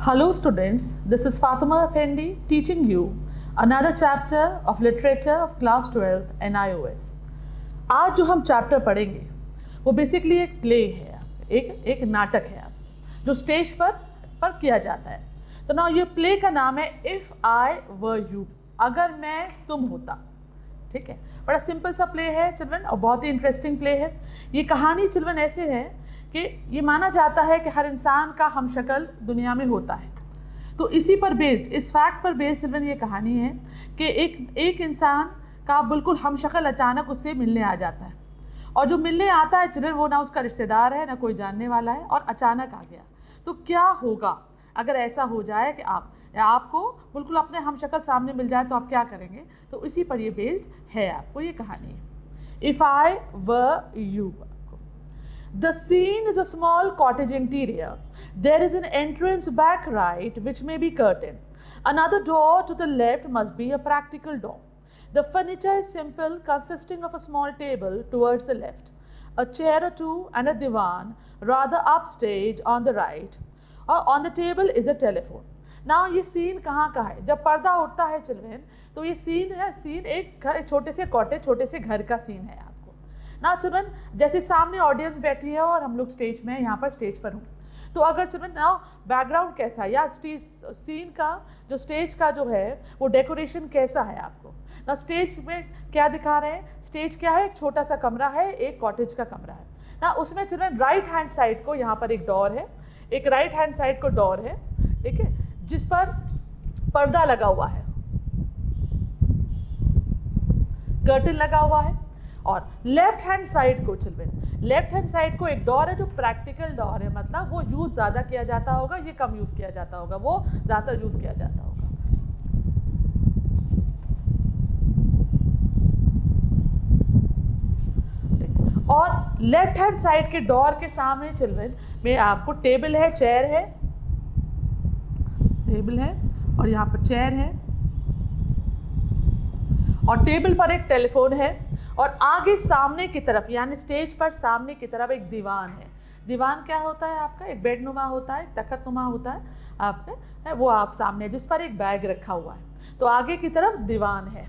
Hello students, this is Fatima Effendi teaching you another chapter of literature of class 12th NIOS. आज जो हम chapter पढ़ेंगे वो basically एक प्ले है, एक नाटक है जो स्टेज पर किया जाता है। तो ना ये प्ले का नाम है इफ़ आई वर यू, अगर मैं तुम होता। ठीक है, बड़ा सिंपल सा प्ले है चिल्ड्रन और बहुत ही इंटरेस्टिंग प्ले है। ये कहानी चिल्ड्रन ऐसे है कि ये माना जाता है कि हर इंसान का हमशक्ल दुनिया में होता है। तो इसी पर बेस्ड, इस फैक्ट पर बेस्ड चिल्ड्रन ये कहानी है कि एक इंसान का बिल्कुल हमशक्ल अचानक उससे मिलने आ जाता है, और जो मिलने आता है चिल्ड्रन वो ना उसका रिश्तेदार है ना कोई जानने वाला है, और अचानक आ गया। तो क्या होगा अगर ऐसा हो जाए कि आपको बिल्कुल अपने हमशक्ल सामने मिल जाए, तो आप क्या करेंगे? तो इसी पर ये बेस्ड है आपको ये कहानी है if I were you. The scene is a small cottage interior. There is an entrance back right which may be curtained. Another door to the left must be a practical door. The furniture is simple, consisting of a small table towards the left, a chair or two and a divan rather upstage on the right. On the table is a telephone. Now ये scene कहाँ का है? जब पर्दा उठता है children तो ये सीन एक छोटे से कॉटेज, छोटे से घर का सीन है आपको ना चिल्ड्रन। जैसे सामने ऑडियंस बैठी है और हम लोग स्टेज में, यहाँ पर स्टेज पर हूँ, तो अगर चिल्ड्रन ना बैकग्राउंड कैसा है या सीन का जो स्टेज का जो है वो डेकोरेशन कैसा है आपको ना, स्टेज में क्या दिखा रहे हैं? स्टेज क्या है? एक छोटा सा कमरा है, एक कॉटेज का कमरा है ना। उसमें चिल्ड्रन राइट हैंड साइड को यहाँ पर एक डोर है, एक राइट हैंड साइड को डोर है, ठीक है, जिस पर पर्दा लगा हुआ है, कर्टन लगा हुआ है। और लेफ्ट हैंड साइड को चिल्ड्रन, लेफ्ट हैंड साइड को एक डोर है जो प्रैक्टिकल डोर है, मतलब वो यूज़ ज़्यादा किया जाता होगा, ये कम यूज़ किया जाता होगा, वो ज़्यादा यूज़ किया जाता होगा। और लेफ्ट हैंड साइड के डोर के सामने चिल्ड्रन में आपको टेबल है, चेयर है, टेबल है और यहाँ पर चेयर है, और टेबल पर एक टेलीफोन है, और आगे सामने की तरफ यानी स्टेज पर सामने की तरफ एक दीवान है। दीवान क्या होता है आपका? एक बेड नुमा होता है, एक तख्त नुमा होता है आपका, वो आप सामने जिस पर एक बैग रखा हुआ है। तो आगे की तरफ दीवान है,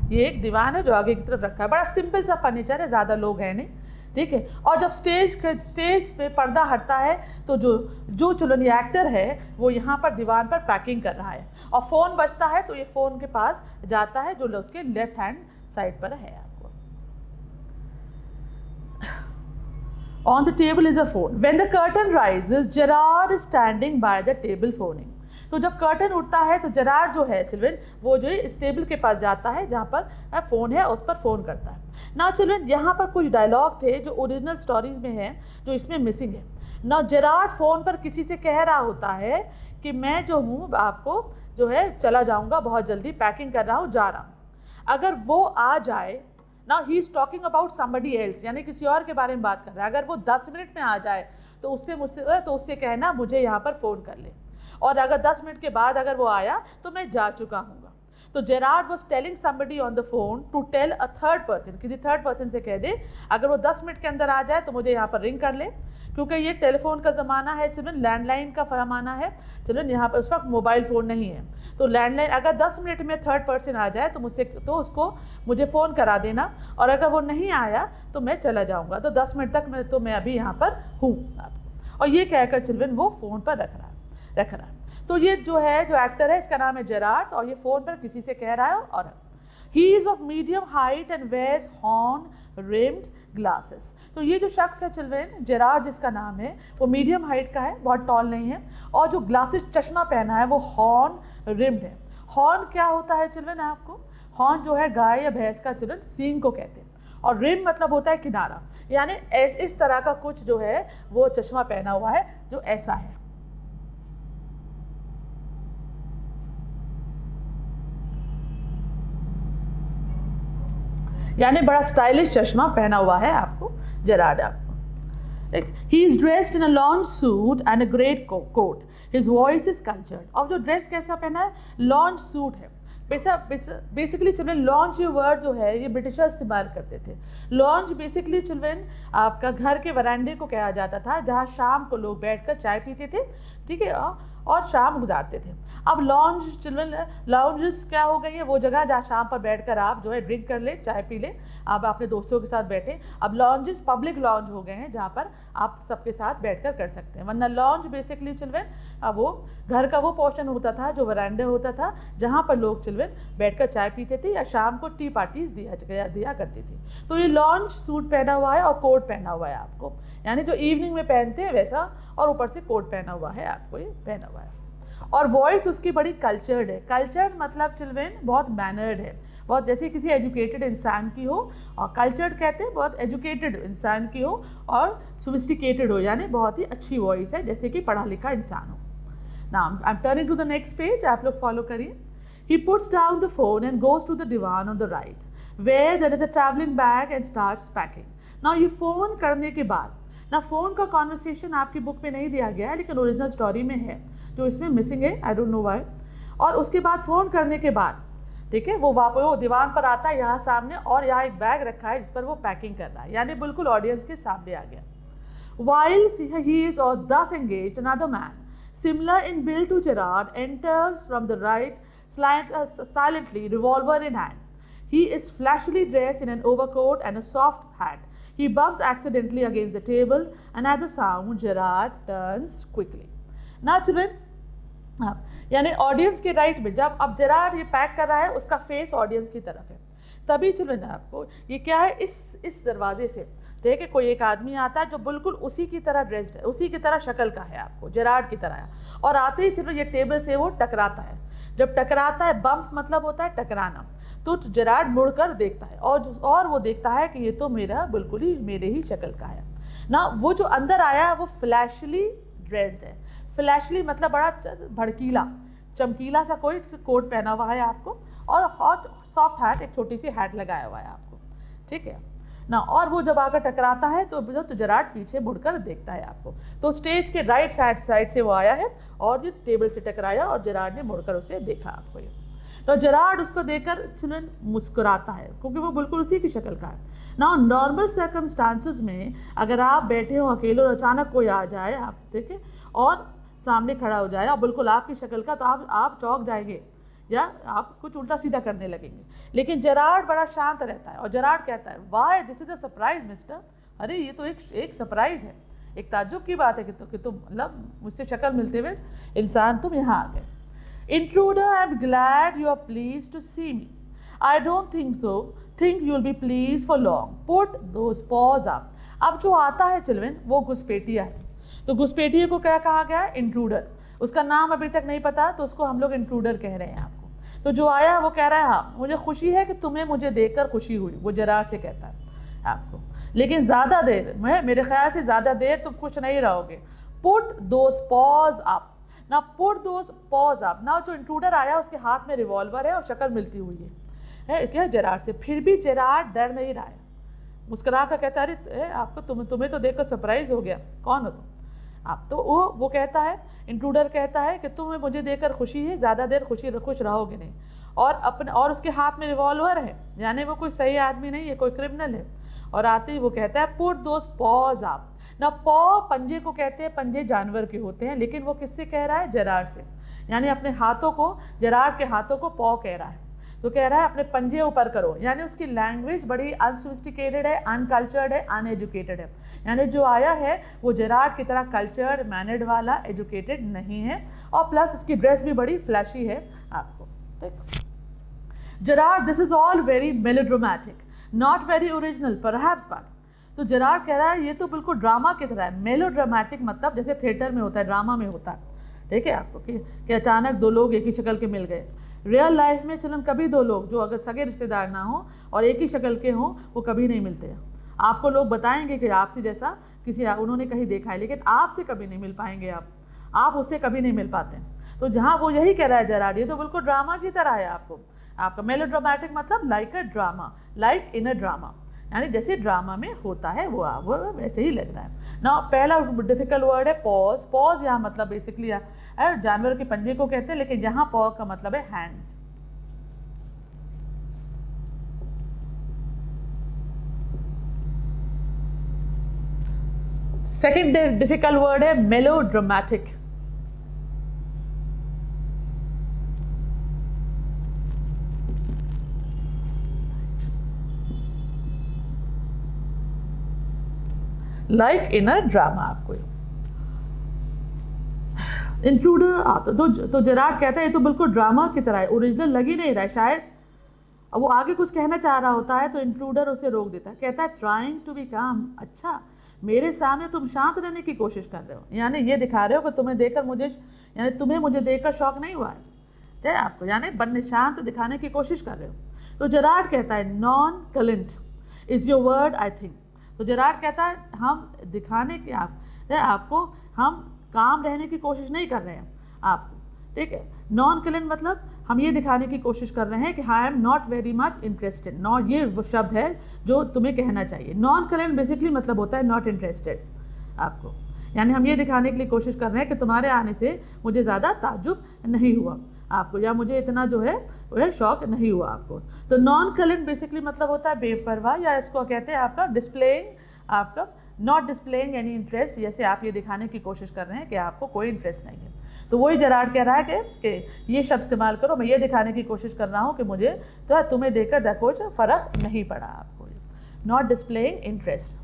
ये एक दीवान है जो आगे की तरफ रखा है। बड़ा सिंपल सा फर्नीचर है, ज़्यादा लोग हैं नहीं, ठीक है। और जब स्टेज पे पर्दा हटता है तो जो चिल्ड्रन ये एक्टर है वो यहाँ पर दीवान पर पैकिंग कर रहा है, और फ़ोन बजता है तो ये फ़ोन के पास जाता है जो उसके लेफ्ट हैंड साइड पर है आपको। On the table is a phone. When the curtain rises, Gerard is standing by the table phoning. तो जब कर्टन उठता है तो जरार जो है चिल्ड्रन वो जो है इस टेबल के पास जाता है जहाँ पर फ़ोन है, उस पर फ़ोन करता है ना चिल्ड्रन। यहाँ पर कुछ डायलॉग थे जो ओरिजिनल स्टोरीज में है जो इसमें मिसिंग है ना। जरार फ़ोन पर किसी से कह रहा होता है कि मैं जो हूँ आपको जो है चला जाऊँगा, बहुत जल्दी पैकिंग कर रहा हूँ, जा रहा हूँ। अगर वो आ जाए ना, he is talking about somebody else, यानी किसी और के बारे में बात कर रहा है। अगर वो 10 मिनट में आ जाए तो उससे कहना मुझे यहाँ पर फ़ोन कर ले, और अगर 10 मिनट के बाद अगर वो आया तो मैं जा चुका हूँ। तो Gerard was telling somebody on the phone to tell a third person, किसी थर्ड पर्सन से कह दे अगर वो 10 मिनट के अंदर आ जाए तो मुझे यहाँ पर रिंग कर ले, क्योंकि ये टेलीफोन का ज़माना है चिल्ड्रन, लैंडलाइन का ज़माना है चिल्ड्रन, यहाँ पर उस वक्त मोबाइल फ़ोन नहीं है। तो लैंडलाइन अगर 10 मिनट में थर्ड पर्सन आ जाए तो उसको मुझे फ़ोन करा देना, और अगर वो नहीं आया तो मैं चला जाऊँगा। तो 10 मिनट तक मैं अभी यहाँ पर हूँ आपको, और ये कहकर चिल्ड्रन वो फ़ोन पर रख रहा है। तो ये जो एक्टर है इसका नाम है जेरार्ड, और ये फ़ोन पर किसी से कह रहा है। और he is of medium height and wears horn rimmed glasses. तो ये जो शख्स है चिल्ड्रन, जेरार्ड जिसका नाम है, वो मीडियम हाइट का है, बहुत टॉल नहीं है, और जो ग्लासेस चश्मा पहना है वो हॉर्न रिम्ड है। हॉर्न क्या होता है चिल्ड्रन आपको? हॉर्न जो है गाय या भैंस का चिल्ड्रन सींग को कहते हैं, और रिम मतलब होता है किनारा, यानी इस तरह का कुछ जो है वो चश्मा पहना हुआ है जो ऐसा है। यानी बड़ा स्टाइलिश चश्मा पहना हुआ है आपको जेरार्ड आपको। He is dressed in a long suit and a great coat. His voice is cultured. अब जो ड्रेस कैसा पहना है? लॉन्च सूट है, बेसिकली चिल्ड्रन लॉन्च ये वर्ड जो है ये ब्रिटिशर्स इस्तेमाल करते थे। लॉन्च बेसिकली चिल्ड्रन आपका घर के वरांडे को कहा जाता था जहाँ शाम को लोग बैठकर चाय पीते थे, ठीक है, और शाम गुजारते थे। अब लॉन्ज चिल्ड्रन लॉन्जेस क्या हो गई है, वो जगह जहाँ शाम पर बैठकर आप जो है ड्रिंक कर ले, चाय पी ले, आप अपने दोस्तों के साथ बैठे। अब लॉन्जेस पब्लिक लॉन्ज हो गए हैं जहाँ पर आप सबके साथ बैठकर कर सकते हैं। वरना लॉन्ज बेसिकली चिल्ड्रन वो घर का वो पोर्शन होता था जो वरांडे होता था जहाँ पर लोग चिल्ड्रन बैठकर चाय पीते थे या शाम को टी पार्टीज दिया करती थी। तो ये लॉन्ज सूट पहना हुआ है और कोट पहना हुआ है आपको, यानी जो इवनिंग में पहनते हैं वैसा, और ऊपर से कोट पहना हुआ है आपको, ये पहना हुआ है। और वॉइस उसकी बड़ी कल्चर्ड है। कल्चर्ड मतलब चिल्ड्रन बहुत मैनर्ड है, बहुत जैसे किसी एजुकेटेड इंसान की हो, और कल्चर्ड कहते हैं बहुत एजुकेटेड इंसान की हो और सोफिस्टिकेटेड हो, यानी बहुत ही अच्छी वॉइस है, जैसे कि पढ़ा लिखा इंसान हो। Now I am turning to the next page, आप लोग फॉलो करिए। He puts down the phone and goes to the divan on the right, where there is a traveling bag and starts packing. Now ये phone करने के बाद ना, phone का conversation आपकी बुक में नहीं दिया गया है लेकिन ओरिजिनल स्टोरी में है, जो इसमें मिसिंग है, आई डोंट नो व्हाई। और उसके बाद फ़ोन करने के बाद, ठीक है, वो वापस वो दीवान पर आता है यहाँ सामने, और यहाँ एक बैग रखा है जिस पर वो पैकिंग कर रहा है, यानी बिल्कुल ऑडियंस के सामने आ गया। While he is thus engaged, another man, similar in build to Gerard, enters from the right, silently, revolver in hand. He is flashily dressed in an overcoat and a soft hat. He bumps accidentally against the table, and at the sound, Gerard turns quickly. Now, children, यानी audience के right में जब अब Gerrard ये pack कर रहा है, उसका फेस ऑडियंस की तरफ है, तभी चिल्ड्रन आपको ये क्या है, इस दरवाजे से ठीक है कोई एक आदमी आता है जो बिल्कुल उसी की तरह ड्रेस्ड है, उसी की तरह शक्ल का है, आपको जेरार्ड की तरह है, और आते ही चिल्ड्रन ये टेबल से वो टकराता है। जब टकराता है, बम्प मतलब होता है टकराना, तो जेरार्ड मुड़कर देखता है और वो देखता है कि ये तो मेरा बिल्कुल ही मेरे ही शक्ल का है ना। वो जो अंदर आया है वो फ्लैशली ड्रेस्ड है। फ्लैशली मतलब बड़ा भड़कीला चमकीला सा कोई कोट पहना हुआ है आपको, और हॉट सॉफ्ट हैट, एक छोटी सी हैट लगाया हुआ है आपको, ठीक है ना। और वो जब आकर टकराता है तो जेरार्ड पीछे मुड़कर देखता है आपको। तो स्टेज के राइट साइड से वो आया है और ये टेबल से टकराया और जेरार्ड ने मुड़कर उसे देखा आपको। ये तो जेरार्ड उसको देखकर चिल्ड्रन मुस्कुराता है क्योंकि वो बिल्कुल उसी की शक्ल का है ना। नॉर्मल सर्कमस्टांसेस में अगर आप बैठे हो अकेले और अचानक कोई आ जाए, आप देखें, और सामने खड़ा हो जाए और बिल्कुल आपकी शक्ल का, तो आप चौंक जाएंगे या आप कुछ उल्टा सीधा करने लगेंगे। लेकिन जेरार्ड बड़ा शांत रहता है और जेरार्ड कहता है, why this is a surprise mister, अरे ये तो एक सरप्राइज है, एक ताज्जुब की बात है कि तुम मतलब मुझसे शक्ल मिलते हुए इंसान तुम यहाँ आ गए। Intruder, I'm glad you are pleased to see me. I don't think so. Think you'll be pleased for long. Put those paws up. अब जो आता है चिल्ड्रन वो घुसपैठिया है। तो घुसपैठिया को क्या कहा गया है? इंट्रूडर। उसका नाम अभी तक नहीं पता तो उसको हम लोग इंट्रूडर कह रहे हैं आपको। तो जो आया वो कह रहा है, हाँ मुझे खुशी है कि तुम्हें मुझे देखकर खुशी हुई, वो जेरार्ड से कहता है आपको। लेकिन ज़्यादा देर, मेरे ख्याल से ज़्यादा देर तुम खुश नहीं रहोगे। Put those paws up. ना पुट दोज पॉज अप। ना जो इंट्रूडर आया उसके हाथ में रिवॉल्वर है और शक्ल मिलती हुई है क्या जेरार्ड से। फिर भी जेरार्ड डर नहीं रहा है, मुस्कुरा कर कहता है, अरे आपको तुम्हें तो देखकर सरप्राइज हो गया, कौन हो तुम आप। तो वो कहता है, इंट्रूडर कहता है कि तुम्हें मुझे देखकर खुशी है, ज़्यादा देर खुश रहोगे नहीं। और उसके हाथ में रिवॉल्वर है, यानी वो कोई सही आदमी नहीं है, कोई क्रिमिनल है। और आते ही वो कहता है, पुट दोज पॉज अप। ना पॉ पंजे को कहते हैं, पंजे जानवर के होते हैं, लेकिन वो किससे कह रहा है? जेरार्ड से। यानी अपने हाथों को, जेरार्ड के हाथों को पॉ कह रहा है। तो कह रहा है अपने पंजे ऊपर करो, यानी उसकी लैंग्वेज बड़ी अनसोफिस्टिकेटेड है, अनकल्चर्ड है, अनएजुकेटेड है। यानी जो आया है वो जेरार्ड की तरह कल्चर्ड, मैनर्ड वाला, एजुकेटेड नहीं है, और प्लस उसकी ड्रेस भी बड़ी फ्लैशी है आपको। ठीक, Gerard, this is all very melodramatic, not very original perhaps, but. तो जेरार्ड कह रहा है ये तो बिल्कुल ड्रामा की तरह है। मेलोड्रामेटिक मतलब जैसे थिएटर में होता है, ड्रामा में होता है, ठीक है आपको, कि अचानक दो लोग एक ही शक्ल के मिल गए। रियल लाइफ में चलन कभी दो लोग जो अगर सगे रिश्तेदार ना हो और एक ही शक्ल के हों, वो कभी नहीं मिलते हैं। आपको लोग बताएंगे कि आपसे जैसा किसी उन्होंने कहीं देखा है, लेकिन आपसे कभी नहीं मिल पाएंगे, आप उससे कभी नहीं मिल पाते। तो जहाँ वो यही कह रहा है जेरार्ड, ये तो बिल्कुल ड्रामा की तरह है आपका मेलोड्रामेटिक मतलब like a drama, like in a drama, यानी जैसे ड्रामा में होता है वो वैसे ही लग रहा है ना। पहला डिफिकल्ट वर्ड है पॉज। पॉज यहाँ मतलब बेसिकली जानवर के पंजे को कहते हैं, लेकिन यहाँ पॉ का मतलब है हैंड्स, सेकेंड डिफिकल्ट वर्ड है melodramatic. Like in a drama. आपको इंट्रूडर आता तो जेरार्ड कहता है ये तो बिल्कुल ड्रामा की तरह है, ओरिजिनल लग ही नहीं रहा है शायद। अब वो आगे कुछ कहना चाह रहा होता है तो इंट्रूडर उसे रोक देता है, कहता है ट्राइंग टू बी काम। अच्छा, मेरे सामने तुम शांत रहने की कोशिश कर रहे हो, यानी ये दिखा रहे हो कि तुम्हें देखकर मुझे, यानी तुम्हें मुझे देखकर शौक नहीं हुआ है चाहे आपको, यानी बनने शांत दिखाने की कोशिश कर रहे हो। तो जेरार्ड कहता है nonchalant is your word I think. तो जेरार्ड कहता है हम दिखाने के आपको हम काम रहने की कोशिश नहीं कर रहे हैं आपको, ठीक है। नॉन कलेंट मतलब हम ये दिखाने की कोशिश कर रहे हैं कि आई am not very much interested. Not ये वो शब्द है जो तुम्हें कहना चाहिए। नॉन कलेंट बेसिकली मतलब होता है नॉट इंटरेस्टेड आपको, यानी हम ये दिखाने के लिए कोशिश कर रहे हैं कि तुम्हारे आने से मुझे ज़्यादा ताज्जुब नहीं हुआ आपको, या मुझे इतना जो है वह शौक नहीं हुआ आपको। तो नॉन कलेंट बेसिकली मतलब होता है बेपरवाह, या इसको कहते हैं आपका डिस्प्लेइंग, आपका नॉट डिस्प्लेइंग एनी इंटरेस्ट, जैसे आप ये दिखाने की कोशिश कर रहे हैं कि आपको कोई इंटरेस्ट नहीं है। तो वही जेरार्ड कह रहा है कि ये शब्द इस्तेमाल करो, मैं ये दिखाने की कोशिश कर रहा हूँ कि मुझे तो तुम्हें देखकर कुछ फ़र्क नहीं पड़ा आपको। Not displaying interest.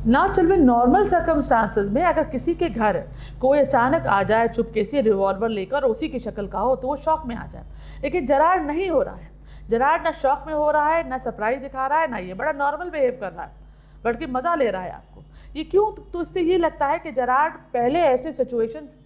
ना चिल्ड्रन, नॉर्मल सर्कमस्टांसेस में अगर किसी के घर कोई अचानक आ जाए चुपके से रिवॉल्वर लेकर, उसी की शक्ल का हो, तो वो शौक में आ जाए। लेकिन जेरार्ड नहीं हो रहा है, जेरार्ड ना शौक में हो रहा है, ना सरप्राइज दिखा रहा है, ना ये बड़ा नॉर्मल बिहेव कर रहा है, बल्कि मज़ा ले रहा है आपको। ये क्यों? तो इससे ये लगता है कि जेरार्ड पहले ऐसे सिचुएशंस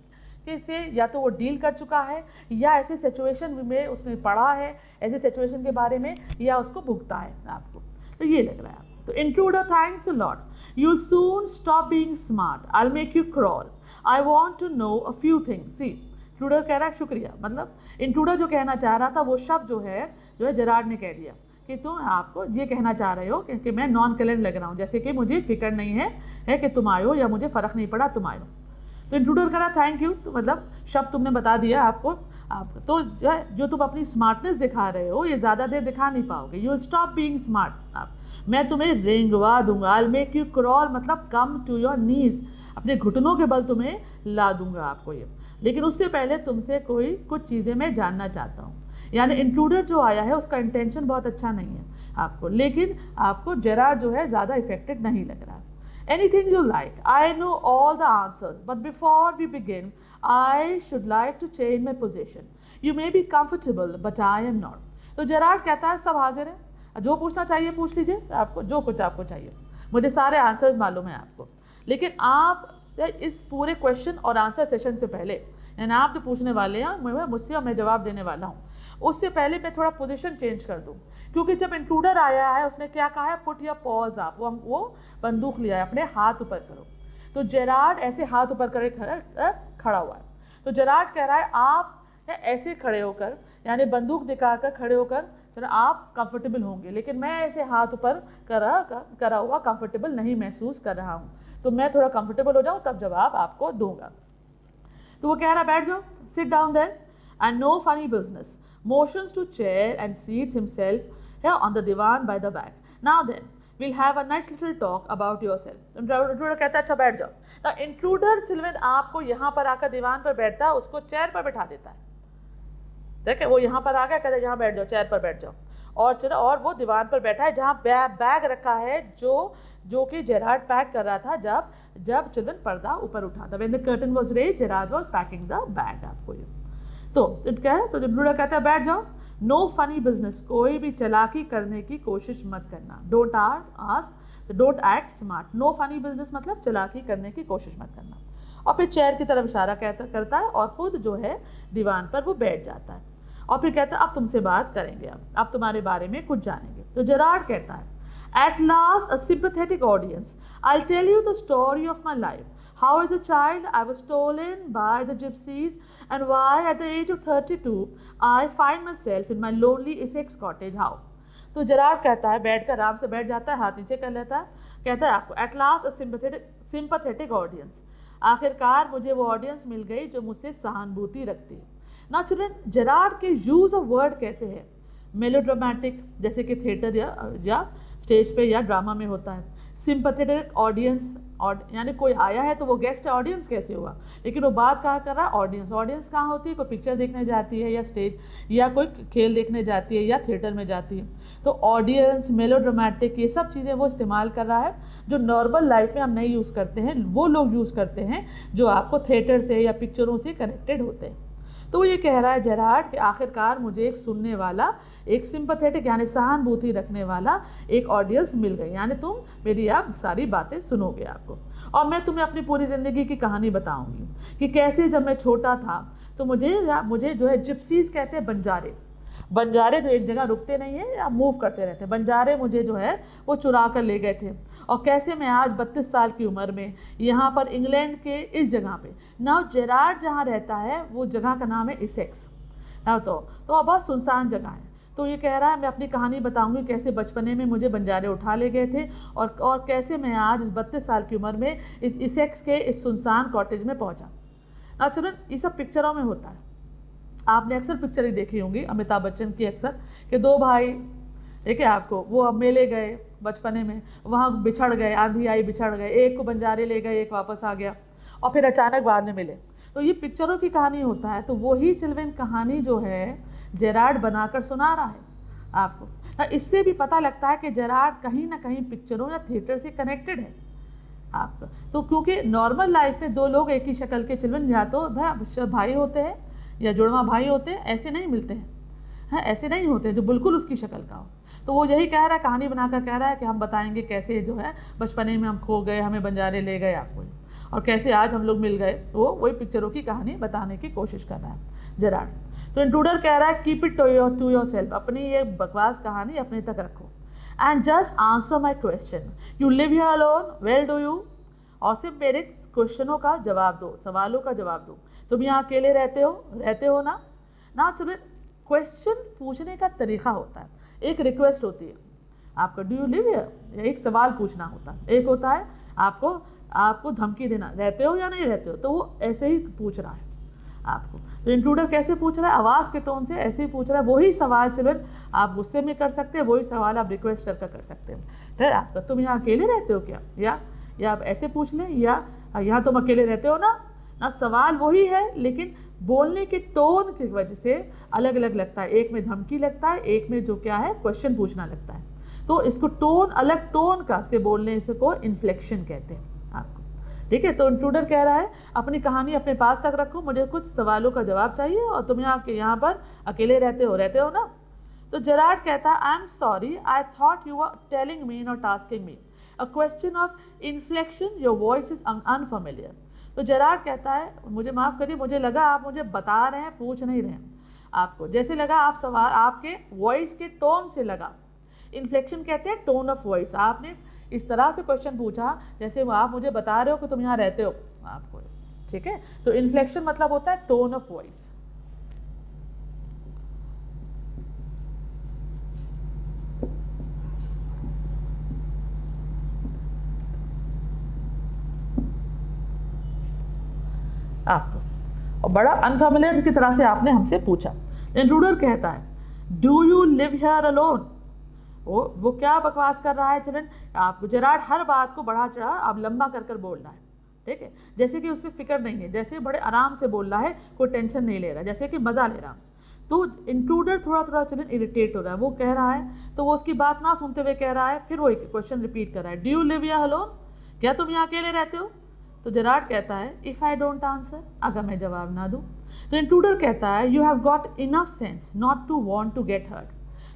के से या तो वो डील कर चुका है, या ऐसी सिचुएशन में उसने पढ़ा है, ऐसी सिचुएशन के बारे में, या उसको भुगता है आपको। तो ये लग रहा है आपको। तो intruder, thanks a lot, you'll soon stop being smart, I'll make you crawl, I want to know a few things। See intruder कह रहा है शुक्रिया, मतलब इंट्रूडर जो कहना चाह रहा था वो शब्द जो है जेरार्ड ने कह दिया कि तुम आपको ये कहना चाह रहे हो कि मैं नॉन कलेंट लग रहा हूँ, जैसे कि मुझे फिक्र नहीं है कि तुम आयो, या मुझे फ़र्क नहीं पड़ा तुम आयो। तो इंट्रूडर कह रहा थैंक यू, तो मतलब शब्द तुमने बता दिया आपको तो जो तुम अपनी स्मार्टनेस दिखा रहे हो ये ज़्यादा देर दिखा नहीं पाओगे। You will stop being smart. आप, मैं तुम्हें रेंगवा दूंगा। आई मेक यू क्रॉल मतलब कम टू योर नीज, अपने घुटनों के बल तुम्हें ला दूंगा आपको ये। लेकिन उससे पहले तुमसे कुछ चीज़ें मैं जानना चाहता हूँ। यानी इंट्रूडर जो आया है उसका इंटेंशन बहुत अच्छा नहीं है आपको, लेकिन आपको जेरार्ड जो है ज़्यादा इफेक्टेड नहीं लग रहा है। Anything you like, I know all the answers, but before we begin, I should like to change my position. You may be comfortable, but I am not. तो जेरार्ड कहता है सब हाजिर है, जो पूछना चाहिए पूछ लीजिए, आपको जो कुछ आपको चाहिए, मुझे सारे आंसर्स मालूम है आपको। लेकिन आप इस पूरे क्वेश्चन और आंसर सेशन से पहले, यानी आप जो पूछने वाले हैं मुझसे और मैं जवाब देने वाला हूँ, उससे पहले मैं थोड़ा पोजीशन चेंज कर दूँ। क्योंकि जब इंट्रूडर आया है उसने क्या कहा है, पुट योर पॉज अप, वो बंदूक लिया है, अपने हाथ ऊपर करो। तो जेरार्ड ऐसे हाथ ऊपर करे खड़ा हुआ है। तो जेरार्ड कह रहा है आप ऐसे खड़े होकर, यानी बंदूक दिखाकर खड़े होकर चलो आप कंफर्टेबल होंगे, लेकिन मैं ऐसे हाथ ऊपर करा हुआ कंफर्टेबल नहीं महसूस कर रहा हूँ, तो मैं थोड़ा कंफर्टेबल हो जाऊँ तब जवाब आपको दूंगा। तो वो कह रहा बैठ जाओ, sit down there and no funny business, motions to chair and seats himself here on the divan by the back. Now then, we'll have a nice little talk about yourself. Intruder कहता है अच्छा बैठ जाओ। तो intruder children आपको यहाँ पर आकर दीवान पर बैठता है, उसको चेयर पर बैठा देता है। देखिए वो यहाँ पर आ गया, कहता है यहाँ बैठ जाओ, चेयर पर बैठ जाओ, और चलो, और वो दीवान पर बैठा है जहाँ बैग रखा है जो कि जेरार्ड पैक कर रहा था जब चिल्ड्रन पर्दा ऊपर उठा था। When the curtain was raised, Gerard was packing the bag। आपको ये तो क्या है, तो इंट्रूडर कहता है बैठ जाओ, नो फनी बिजनेस, कोई भी चालाकी करने की कोशिश मत करना, don't act smart. No funny business मतलब चालाकी करने की कोशिश मत करना। और फिर चेयर की तरफ इशारा करता है और खुद जो है दीवान पर वो बैठ जाता है, और फिर कहता है अब तुमसे बात करेंगे, अब तुम्हारे बारे में कुछ जानेंगे। तो जेरार्ड कहता है At last, a sympathetic audience, I'll tell you the story of my life. How as a child I was stolen by the gypsies, and why at the age of 32 I find myself in my lonely Essex cottage. How? तो Gerard कहता है, बैठ कर आराम से बैठ जाता है, हाथ नीचे कर लेता है, कहता है आपको at last a sympathetic audience, आखिरकार मुझे वो ऑडियंस मिल गई जो मुझसे सहानुभूति रखती है। ना चिल्ड्रन, जेरार्ड के यूज़ ऑफ वर्ड कैसे है, मेलोड्रामेटिक जैसे कि थिएटर या स्टेज पे या ड्रामा में होता है, सिंपैथेटिक ऑडियंस, और यानी कोई आया है तो वो गेस्ट है, ऑडियंस कैसे हुआ, लेकिन वो बात कहाँ कर रहा है, ऑडियंस। ऑडियंस कहाँ होती है, कोई पिक्चर देखने जाती है या स्टेज या कोई खेल देखने जाती है या थिएटर में जाती है। तो ऑडियंस, मेलोड्रामेटिक, ये सब चीज़ें वो इस्तेमाल कर रहा है जो नॉर्मल लाइफ में हम नहीं यूज़ करते हैं, वो लोग यूज़ करते हैं जो आपको थिएटर से या पिक्चरों से कनेक्टेड होते हैं। तो वो ये कह रहा है जेरार्ड कि आखिरकार मुझे एक सुनने वाला, एक सिंपैथेटिक यानी सहानुभूति रखने वाला एक ऑडियंस मिल गई, यानी तुम मेरी आप सारी बातें सुनोगे आपको, और मैं तुम्हें अपनी पूरी ज़िंदगी की कहानी बताऊंगी कि कैसे जब मैं छोटा था तो मुझे जो है जिप्सीज कहते हैं, बंजारे जो एक जगह रुकते नहीं है या मूव करते रहते हैं, बंजारे मुझे जो है वो चुरा कर ले गए थे, और कैसे मैं आज 32 साल की उम्र में यहाँ पर इंग्लैंड के इस जगह पे, ना जेरार्ड जहाँ रहता है वो जगह का नाम है इसेक्स ना, तो बहुत सुनसान जगह है। तो ये कह रहा है मैं अपनी कहानी बताऊंगी कैसे बचपने में मुझे बंजारे उठा ले गए थे और कैसे मैं आज 32 साल की उम्र में इस इसेक्स के इस सुनसान कॉटेज में पहुँचा। ना चलो, ये सब पिक्चरों में होता है, आपने अक्सर पिक्चर ही देखी होंगी अमिताभ बच्चन की अक्सर, कि दो भाई, ठीक है आपको, वो अब मेले गए बचपने में, वहाँ बिछड़ गए, आंधी आई बिछड़ गए, एक को बंजारे ले गए, एक वापस आ गया और फिर अचानक बाद में मिले। तो ये पिक्चरों की कहानी होता है। तो वही चिल्ड्रन कहानी जो है जेरार्ड बनाकर सुना रहा है आपको। इससे भी पता लगता है कि जेरार्ड कहीं ना कहीं पिक्चरों या थिएटर से कनेक्टेड है आपका। तो क्योंकि नॉर्मल लाइफ में दो लोग एक ही शक्ल के चिल्ड्रन या तो भाई होते हैं या जुड़वा भाई होते हैं, ऐसे नहीं मिलते हैं, ऐसे नहीं होते जो बिल्कुल उसकी शक्ल का हो। तो वो यही कह रहा है, कहानी बनाकर कह रहा है कि हम बताएंगे कैसे जो है बचपने में हम खो गए, हमें बंजारे ले गए आपको, और कैसे आज हम लोग मिल गए। वो वही पिक्चरों की कहानी बताने की कोशिश कर रहा है जेरार्ड। तो इंट्रूडर कह रहा है keep it to yourself, अपनी ये बकवास कहानी अपने तक रखो, and just answer my question, you live here alone, well do you, और सिर्फ मेरे क्वेश्चनों का जवाब दो, सवालों का जवाब दो। तुम यहाँ अकेले रहते हो ना चलो, क्वेश्चन पूछने का तरीका होता है, एक रिक्वेस्ट होती है आपका, डू यू लिव हियर, एक सवाल पूछना होता है, एक होता है आपको धमकी देना, रहते हो या नहीं रहते हो। तो वो ऐसे ही पूछ रहा है आपको। तो इंट्रूडर कैसे पूछ रहा है, आवाज़ के टोन से ऐसे ही पूछ रहा है। वही सवाल चिल्ड्रन आप गुस्से में कर सकते हैं, वही सवाल आप रिक्वेस्ट कर सकते हैं। फिर आपका तुम यहाँ अकेले रहते हो क्या, या आप ऐसे पूछ लें, या यहाँ तुम अकेले रहते हो ना सवाल वही है, लेकिन बोलने के टोन की वजह से अलग अलग लगता है। एक में धमकी लगता है, एक में जो क्या है क्वेश्चन पूछना लगता है। तो इसको टोन, अलग टोन का से बोलने से को इन्फ्लेक्शन कहते हैं आपको, ठीक है। तो इंट्रूडर कह रहा है अपनी कहानी अपने पास तक रखो, मुझे कुछ सवालों का जवाब चाहिए, और तुम यहाँ पर अकेले रहते हो ना। तो जेरार्ड कहता है I am sorry, I thought you are telling me not asking me, a question of inflection, your voice is unfamiliar. तो जेरार्ड कहता है मुझे माफ़ करिए, मुझे लगा आप मुझे बता रहे हैं, पूछ नहीं रहे हैं आपको, जैसे लगा आप सवाल आपके वॉइस के टोन से लगा। इन्फ्लेक्शन कहते हैं टोन ऑफ वॉइस, आपने इस तरह से क्वेश्चन पूछा जैसे आप मुझे बता रहे हो कि तुम यहाँ रहते हो आपको, ठीक है। तो इन्फ्लेक्शन मतलब होता है टोन ऑफ वॉइस। आपको, और बड़ा अनफेमिलियर की तरह से आपने हमसे पूछा। इंट्रूडर कहता है do you live here alone, वो क्या बकवास कर रहा है चिल्ड्रन आपको। जेरार्ड हर बात को बढ़ा चढ़ा अब लंबा कर बोल रहा है, ठीक है, जैसे कि उसकी फिक्र नहीं है, जैसे बड़े आराम से बोल रहा है, कोई टेंशन नहीं ले रहा, जैसे कि मज़ा ले रहा। तो इंट्रूडर थोड़ा चिल्ड्रन इरिटेट हो रहा है, वो कह रहा है, तो वो उसकी बात ना सुनते हुए कह रहा है, फिर वो एक क्वेश्चन रिपीट कर रहा है, do you live here alone, क्या तुम यहाँ अकेले रहते हो। तो जेरार्ड कहता है इफ़ आई डोंट आंसर, अगर मैं जवाब ना दूँ। तो इंट्रूडर कहता है you have got enough sense not to want to get hurt.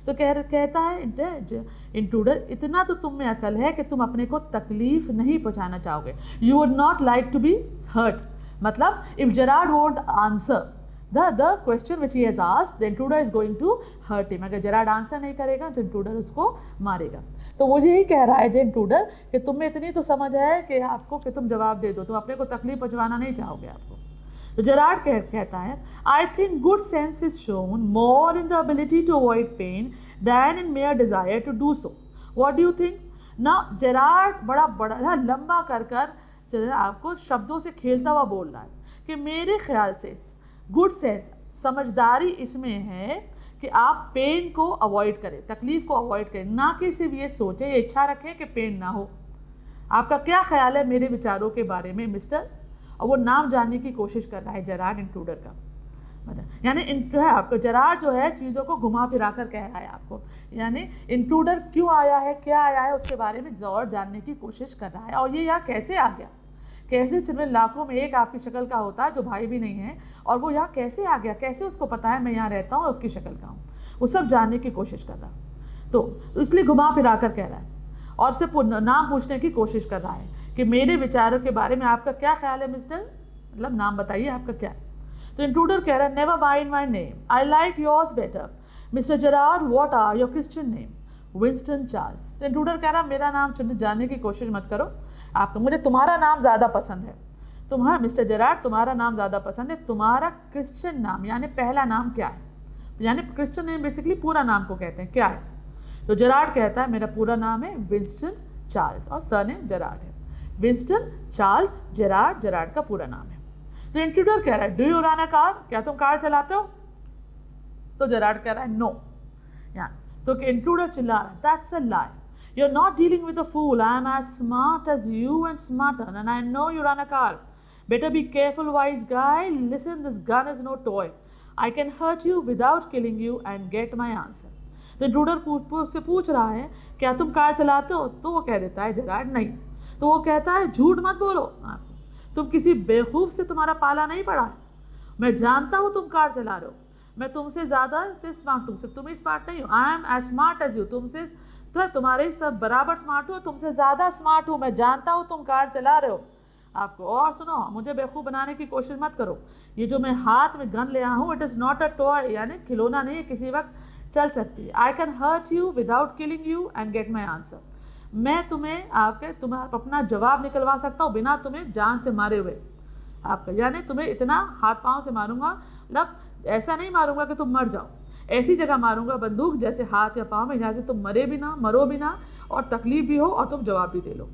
तो कहता है इंट्रूडर इतना तो तुम में अकल है कि तुम अपने को तकलीफ नहीं पहुंचाना चाहोगे, you would not like to be hurt. मतलब if Gerard won't answer the question which he has asked, the intruder is going to hurt him। अगर जेरार्ड आंसर नहीं करेगा तो इंट्रूडर उसको मारेगा। तो वो यही कह रहा है इंट्रूडर कि तुम में इतनी तो समझ है कि आपको कि तुम जवाब दे दो, तुम अपने को तकलीफ पहुंचवाना नहीं चाहोगे आपको। तो जेरार्ड कहता है, I think good sense is shown more in the ability to avoid pain than in mere desire to do so. What do you think? ना जेरार्ड बड़ा लंबा कर आपको शब्दों से खेलता हुआ बोल रहा है कि मेरे ख्याल से गुड सेंस, समझदारी इसमें है कि आप पेन को अवॉइड करें, तकलीफ को अवॉइड करें, ना कि सिर्फ ये सोचें, ये इच्छा रखें कि पेन ना हो। आपका क्या ख्याल है मेरे विचारों के बारे में मिस्टर? और वो नाम जानने की कोशिश कर रहा है जेरार्ड इंट्रूडर का, मतलब यानी जो है आपको जेरार्ड जो है चीज़ों को घुमा फिरा कर कह रहा है आपको, यानी इंट्रूडर क्यों आया है, क्या आया है, उसके बारे में और जानने की कोशिश कर रहा है। और ये यहाँ कैसे आ गया, कैसे चिल्ड्रन लाखों में एक आपकी शक्ल का होता है जो भाई भी नहीं है, और वो यहाँ कैसे आ गया, कैसे उसको पता है मैं यहाँ रहता हूँ और उसकी शक्ल का हूँ, वो सब जानने की कोशिश कर रहा है। तो इसलिए घुमा फिरा कर कह रहा है और उससे नाम पूछने की कोशिश कर रहा है कि मेरे विचारों के बारे में आपका क्या ख्याल है मिस्टर, मतलब नाम बताइए आपका क्या है। तो इंट्रूडर कह रहा है, never mind my name, I like yours better mister Gerard, what are your Christian name? Winston Charles. तो इंट्रूडर कह रहा मेरा नाम जानने की कोशिश मत करो आपका, मुझे तुम्हारा नाम ज़्यादा पसंद है। तुम्हारा मिस्टर जेरार्ड तुम्हारा नाम ज़्यादा पसंद है, तुम्हारा क्रिश्चियन नाम यानी पहला नाम क्या है? यानी क्रिश्चियन नेम बेसिकली पूरा नाम को कहते हैं, क्या है? तो जेरार्ड कहता है मेरा पूरा नाम है विंस्टन चार्ल्स और सरनेम जेरार्ड है। विंस्टन चार्ल्स जेरार्ड, जेरार्ड का पूरा नाम है। तो इंट्रूडर कह रहा है, do you run a car? क्या तुम कार चलाते हो? तो जेरार्ड कह रहा है नो। तो इंट्रूडर चिल्ला रहा है, that's a lie, you are not dealing with a fool, I am as smart as you and smarter and I know you run a car, better be careful wise guy, listen this gun is no toy, I can hurt you without killing you and get my answer. तो intruder से पूछ रहा है क्या तुम car चलाते हो? तो वो कह देता है जेरार्ड नहीं। तो वो कहता है झूठ मत बोलो, तुम किसी बेवकूफ़ से तुम्हारा पाला नहीं पड़ा है, मैं जानता हूँ तुम कार चला रहे हो, मैं तुमसे ज़्यादा से स्मार्ट हूँ, सिर्फ तुम ही स्मार्ट नहीं हो, I am as smart as you, तुमसे तो तुम्हारे सब बराबर स्मार्ट हो, तुमसे ज़्यादा स्मार्ट हूँ, मैं जानता हूँ तुम कार चला रहे हो आपको। और सुनो, मुझे बेवकूफ़ बनाने की कोशिश मत करो, ये जो मैं हाथ में गन ले आया हूँ it is not a toy, यानी खिलौना नहीं है, किसी वक्त चल सकती है। I can hurt you without killing you and get my answer, मैं तुम्हें अपना जवाब निकलवा सकता हूँ बिना तुम्हें जान से मारे हुए आपका, यानी तुम्हें इतना हाथ पांव से मारूंगा, मतलब ऐसा नहीं मारूंगा कि तुम मर जाओ, ऐसी जगह मारूंगा बंदूक जैसे हाथ या पाँव में जहाँ से तुम मरो भी ना और तकलीफ भी हो और तुम जवाब भी दे लो।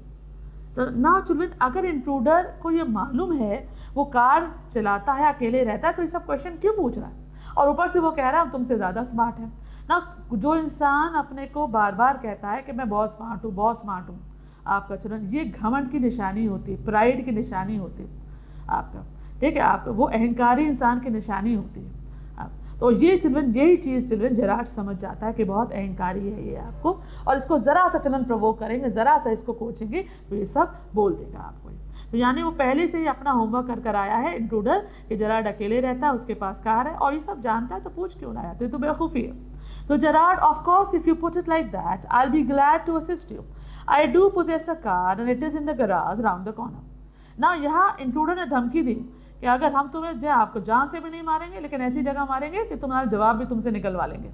ना चिल्ड्रन, अगर इंट्रूडर को ये मालूम है वो कार चलाता है, अकेले रहता है, तो ये सब क्वेश्चन क्यों पूछ रहा है? और ऊपर से वो कह रहा है हम तुमसे ज़्यादा स्मार्ट हैं ना। जो इंसान अपने को बार बार कहता है कि मैं बहुत स्मार्ट हूँ, बहुत स्मार्ट हूँ आपका चिल्ड्रन, ये घमंड की निशानी होती है, प्राइड की निशानी होती है आपका, ठीक है, आपका वो अहंकारी इंसान की निशानी होती है। तो ये चिल्ड्रन, यही चीज़ चिल्ड्रन जेरार्ड समझ जाता है कि बहुत अहंकारी है ये आपको, और इसको ज़रा सा चिल्ड्रन प्रोवोक करेंगे, ज़रा सा इसको कोचेंगे तो ये सब बोल देगा आपको। तो यानी वो पहले से ही अपना होमवर्क कर आया है इंट्रूडर कि जेरार्ड अकेले रहता है, उसके पास कार है और ये सब जानता है, तो पूछ क्यों लाया? तो ये तो बेवकूफ़ी है। तो Gerard, of course if you put it like that I will be glad to assist you, I do possess a car and it is in the garage round the corner. ना यहाँ इंट्रूडर ने धमकी दी कि अगर हम तुम्हें जो आपको जान से भी नहीं मारेंगे लेकिन ऐसी जगह मारेंगे कि तुम्हारा जवाब भी तुमसे निकलवा लेंगे।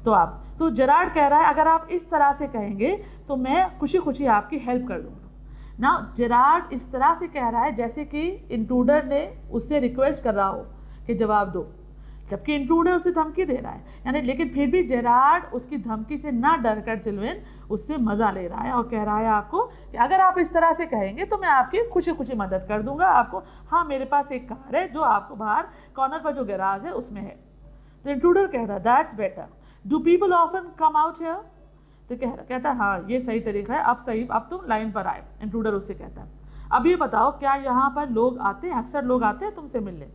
तो जेरार्ड कह रहा है अगर आप इस तरह से कहेंगे तो मैं खुशी खुशी आपकी हेल्प कर दूँगा ना। जेरार्ड इस तरह से कह रहा है जैसे कि इंट्रूडर ने उससे रिक्वेस्ट कर रहा हो कि जवाब दो, जबकि इंट्रूडर उसे धमकी दे रहा है, यानी लेकिन फिर भी जेरार्ड उसकी धमकी से ना डर कर चिल्ड्रन उससे मज़ा ले रहा है और कह रहा है आपको कि अगर आप इस तरह से कहेंगे तो मैं आपकी खुशी खुशी मदद कर दूंगा आपको। हाँ, मेरे पास एक कार है जो आपको बाहर कॉर्नर पर जो गैराज है उसमें है। तो इंट्रूडर कह रहा है that's better, do people often come out here? तो कहता है हाँ ये सही तरीका है, अब तुम लाइन पर आए। इंट्रूडर उससे कहता है अब ये बताओ क्या यहाँ पर लोग आते हैं, अक्सर लोग आते हैं तुमसे मिलने?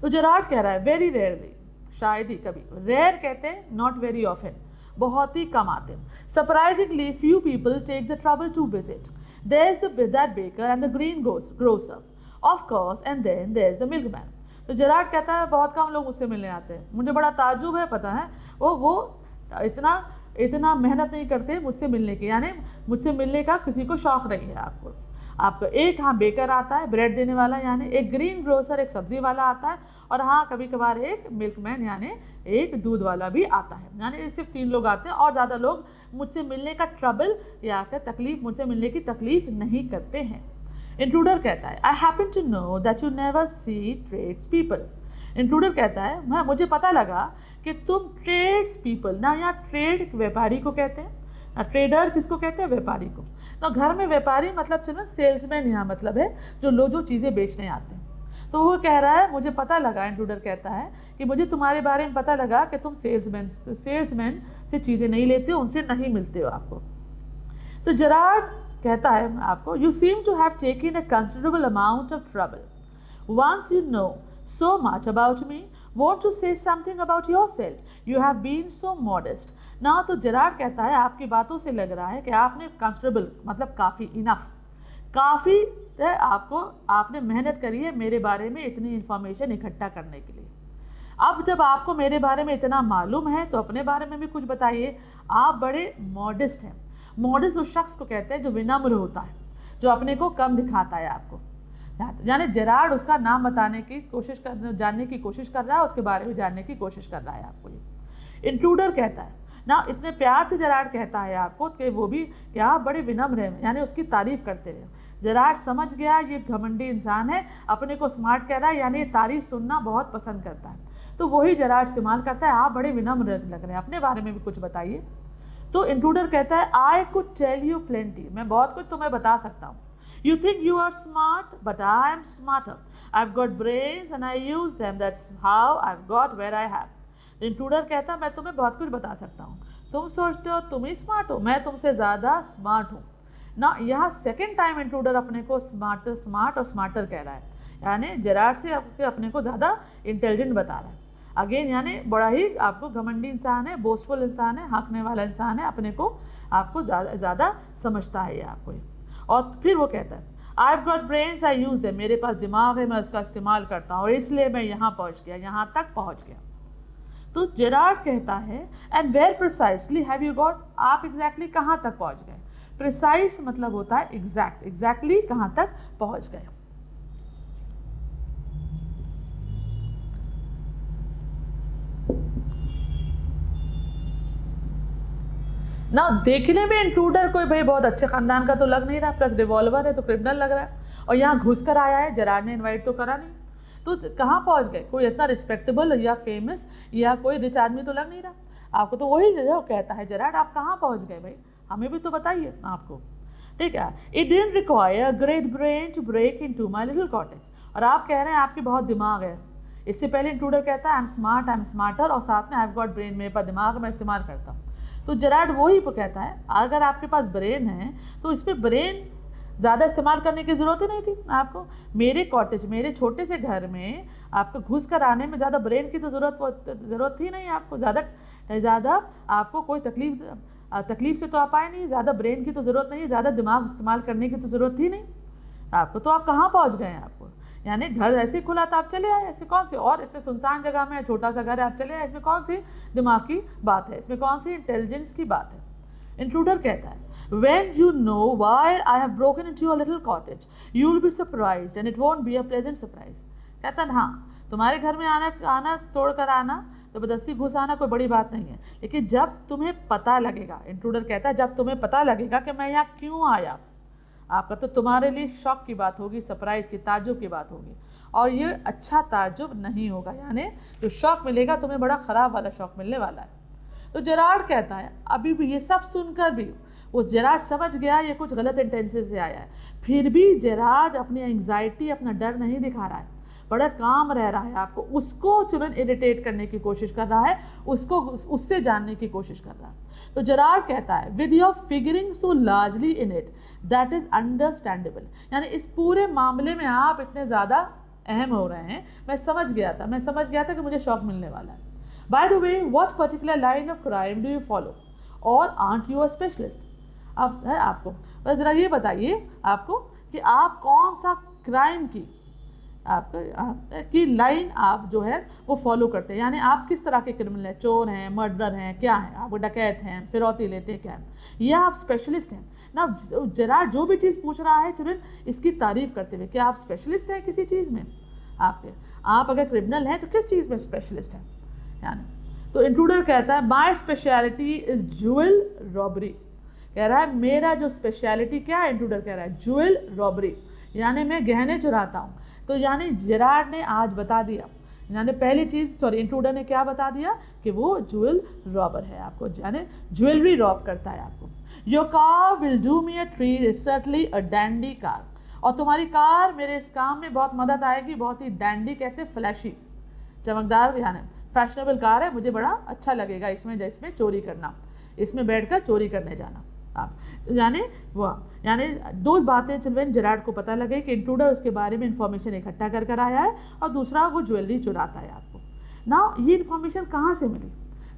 तो जेरार्ड कह रहा है वेरी रेयरली, शायद ही कभी, रेयर कहते हैं नॉट वेरी ऑफन, बहुत ही कम आते हैं। Surprisingly few people take the trouble to visit, there is that baker and the green grocer of course and then there is the milkman. तो जेरार्ड कहता है बहुत कम लोग मुझसे मिलने आते हैं, मुझे बड़ा ताज्जुब है, पता है वो इतना मेहनत नहीं करते मुझसे मिलने की, यानी मुझसे मिलने का किसी को शौक़ नहीं है आपको एक हाँ बेकर आता है ब्रेड देने वाला, यानी एक ग्रीन ग्रोसर एक सब्जी वाला आता है, और हाँ कभी कभार एक मिल्कमैन यानी एक दूध वाला भी आता है। यानी सिर्फ 3 लोग आते हैं और ज़्यादा लोग मुझसे मिलने का ट्रबल या तकलीफ़, मुझसे मिलने की तकलीफ़ नहीं करते हैं। इंट्रूडर कहता है I happen to know that you never see trades people. Intruder कहता है मुझे पता लगा कि तुम ट्रेड्स पीपल, ना यहाँ ट्रेड व्यापारी को कहते हैं, ट्रेडर किसको कहते हैं, व्यापारी को। तो घर में व्यापारी मतलब चलो सेल्समैन यहाँ मतलब है जो चीज़ें बेचने आते हैं। तो वो कह रहा है मुझे पता लगा, इंट्रूडर कहता है कि मुझे तुम्हारे बारे में पता लगा कि तुम सेल्समैन से चीज़ें नहीं लेते हो, उनसे नहीं मिलते हो आपको। तो जेरार्ड कहता है आपको you seem to have taken a considerable amount of trouble once you know so much about me, won't you say something about yourself? You have been so modest. Now तो जेरार्ड कहता है आपकी बातों से लग रहा है कि आपने कंसिडरेबल मतलब काफ़ी, इनफ, काफ़ी आपने मेहनत करी है मेरे बारे में इतनी इन्फॉर्मेशन इकट्ठा करने के लिए। अब जब आपको मेरे बारे में इतना मालूम है तो अपने बारे में भी कुछ बताइए। आप बड़े मॉडेस्ट हैं। मॉडेस्ट उस शख्स को कहते हैं जो विनम्र होता है, जो अपने को कम दिखाता है आपको। यानी जेरार्ड उसका नाम बताने की जानने की कोशिश कर रहा है, उसके बारे में जानने की कोशिश कर रहा है आपको। ये इंट्रूडर कहता है ना, इतने प्यार से जेरार्ड कहता है आपको कि वो भी कि आप बड़े विनम्र हैं, यानी उसकी तारीफ़ करते रहे। जेरार्ड समझ गया ये घमंडी इंसान है, अपने को स्मार्ट कह रहा है, यानी ये तारीफ़ सुनना बहुत पसंद करता है। तो वही जेरार्ड इस्तेमाल करता है आप बड़े विनम्र लग रहे हैं, अपने बारे में भी कुछ बताइए। तो इंट्रूडर कहता है I could tell you plenty, मैं बहुत कुछ तुम्हें बता सकता हूँ। You think you are smart, but I am smarter. I've got brains and I use them. That's how I've got where I have. Intruder कहता है मैं तुम्हें बहुत कुछ बता सकता हूँ, तुम सोचते हो तुम ही स्मार्ट हो, मैं तुमसे ज़्यादा स्मार्ट हूँ ना। यहाँ सेकेंड टाइम इंट्रूडर अपने को स्मार्ट और स्मार्टर कह रहा है, यानी जेरार्ड से अपने को ज़्यादा इंटेलिजेंट बता रहा है। अगेन यानी बड़ा ही आपको घमंडी इंसान है, बोस्टफुल इंसान है, हाँकने वाला इंसान है, अपने को आपको ज़्यादा समझता है ये आपको। और फिर वो कहता है I have got brains I use them, मेरे पास दिमाग है, मैं उसका इस्तेमाल करता हूँ और इसलिए मैं यहाँ तक पहुँच गया। तो जेरार्ड कहता है and where precisely have you got, आप एग्जैक्टली कहाँ तक पहुँच गए। प्रिसाइस मतलब होता है एग्जैक्टली कहाँ तक पहुँच गए। ना देखने में इंट्रूडर कोई भाई बहुत अच्छे ख़ानदान का तो लग नहीं रहा, प्लस रिवॉल्वर है तो क्रिमिनल लग रहा है, और यहाँ घुस कर आया है, जेरार्ड ने इनवाइट तो करा नहीं, तो कहाँ पहुँच गए। कोई इतना रिस्पेक्टेबल या फेमस या कोई रिच आदमी तो लग नहीं रहा आपको। तो वही जो कहता है जेरार्ड आप कहाँ पहुँच गए भाई, हमें भी तो बताइए आपको, ठीक है। It didn't require great brain to break into my little cottage, और आप कह रहे हैं आपकी बहुत दिमाग है। इससे पहले इंट्रूडर कहता है आई एम स्मार्टर, और साथ में आई हैव गॉट ब्रेन, मेरे पास दिमाग मैं इस्तेमाल करता हूँ। तो जेरार्ड वही कहता है अगर आपके पास ब्रेन है तो इसमें ब्रेन ज़्यादा इस्तेमाल करने की ज़रूरत ही नहीं थी आपको। मेरे कॉटेज, मेरे छोटे से घर में आपको घुस कर आने में ज़्यादा ब्रेन की तो ज़रूरत थी नहीं आपको। ज़्यादा आपको कोई तकलीफ से तो आप आए नहीं, ज़्यादा ब्रेन की तो ज़रूरत नहीं, ज़्यादा दिमाग इस्तेमाल करने की तो ज़रूरत थी नहीं आपको। तो आप कहाँ पहुँच गए हैं आपको, यानी घर ऐसे ही खुला था आप चले आए, ऐसे कौन सी, और इतने सुनसान जगह में छोटा सा घर है आप चले आए, इसमें कौन सी दिमाग की बात है, इसमें कौन सी इंटेलिजेंस की बात है। इंट्रूडर कहता है when you know why I have broken into your little cottage you will be surprised and it won't be a pleasant surprise। कहता है हाँ तुम्हारे घर में आना तोड़ कर आना, ज़बरदस्ती घुस आना कोई बड़ी बात नहीं है, लेकिन जब तुम्हें पता लगेगा, इंट्रूडर कहता है जब तुम्हें पता लगेगा कि मैं यहाँ क्यों आया आपका, तो तुम्हारे लिए शॉक की बात होगी, सरप्राइज़ की, ताज्जुब की बात होगी, और ये अच्छा ताज्जुब नहीं होगा, यानी जो शॉक मिलेगा तुम्हें बड़ा ख़राब वाला शॉक मिलने वाला है। तो जेरार्ड कहता है अभी भी ये सब सुनकर भी वो जेरार्ड समझ गया ये कुछ गलत इंटेंशन से आया है, फिर भी जेरार्ड अपनी एंग्जाइटी, अपना डर नहीं दिखा रहा है, बड़ा काम रह रहा है आपको, उसको तुरंत इरिटेट करने की कोशिश कर रहा है, उसको उससे जानने की कोशिश कर रहा है। तो जेरार्ड कहता है with your figuring so largely in it that is understandable, यानी इस पूरे मामले में आप इतने ज़्यादा अहम हो रहे हैं, मैं समझ गया था कि मुझे शॉक मिलने वाला है। By the way what particular line of crime do you follow और आंट यू अ स्पेशलिस्ट। अब है आपको बस ज़रा ये बताइए आपको कि आप कौन सा क्राइम की लाइन आप जो है वो फॉलो करते हैं, यानी आप किस तरह के क्रिमिनल हैं, चोर हैं, मर्डर हैं, क्या हैं, आप डकैत हैं, फिरौती लेते हैं, क्या हैं, या आप स्पेशलिस्ट हैं ना। जेरार्ड जो भी चीज़ पूछ रहा है तुरंत इसकी तारीफ करते हुए कि आप स्पेशलिस्ट हैं किसी चीज़ में, आप अगर क्रिमिनल हैं तो किस चीज़ में स्पेशलिस्ट हैं, यानी। तो इंट्रूडर कहता है my speciality is jewel robbery, कह रहा है मेरा जो स्पेशलिटी क्या है, इंट्रूडर कह रहा है ज्वेल रॉबरी, यानी मैं गहने चुराता हूँ। तो यानी जेरार्ड ने आज बता दिया, यानी पहली चीज़ इंट्रूडर ने क्या बता दिया कि वो ज्वेल रॉबर है, आपको यानी ज्वेलरी रॉब करता है आपको। Your car will do me a treat, is certainly a dandy car, और तुम्हारी कार मेरे इस काम में बहुत मदद आएगी। बहुत ही डैंडी कहते हैं फ्लैशी, चमकदार, यानी फैशनेबल कार है, मुझे बड़ा अच्छा लगेगा इसमें चोरी करना, इसमें बैठकर चोरी करने जाना। आप यानी दो बातें चिल्ड्रन जेरार्ड को पता लगे कि इंट्रूडर उसके बारे में इंफॉर्मेशन इकट्ठा कर आया है, और दूसरा वो ज्वेलरी चुराता है आपको ना। ये इन्फॉर्मेशन कहाँ से मिली?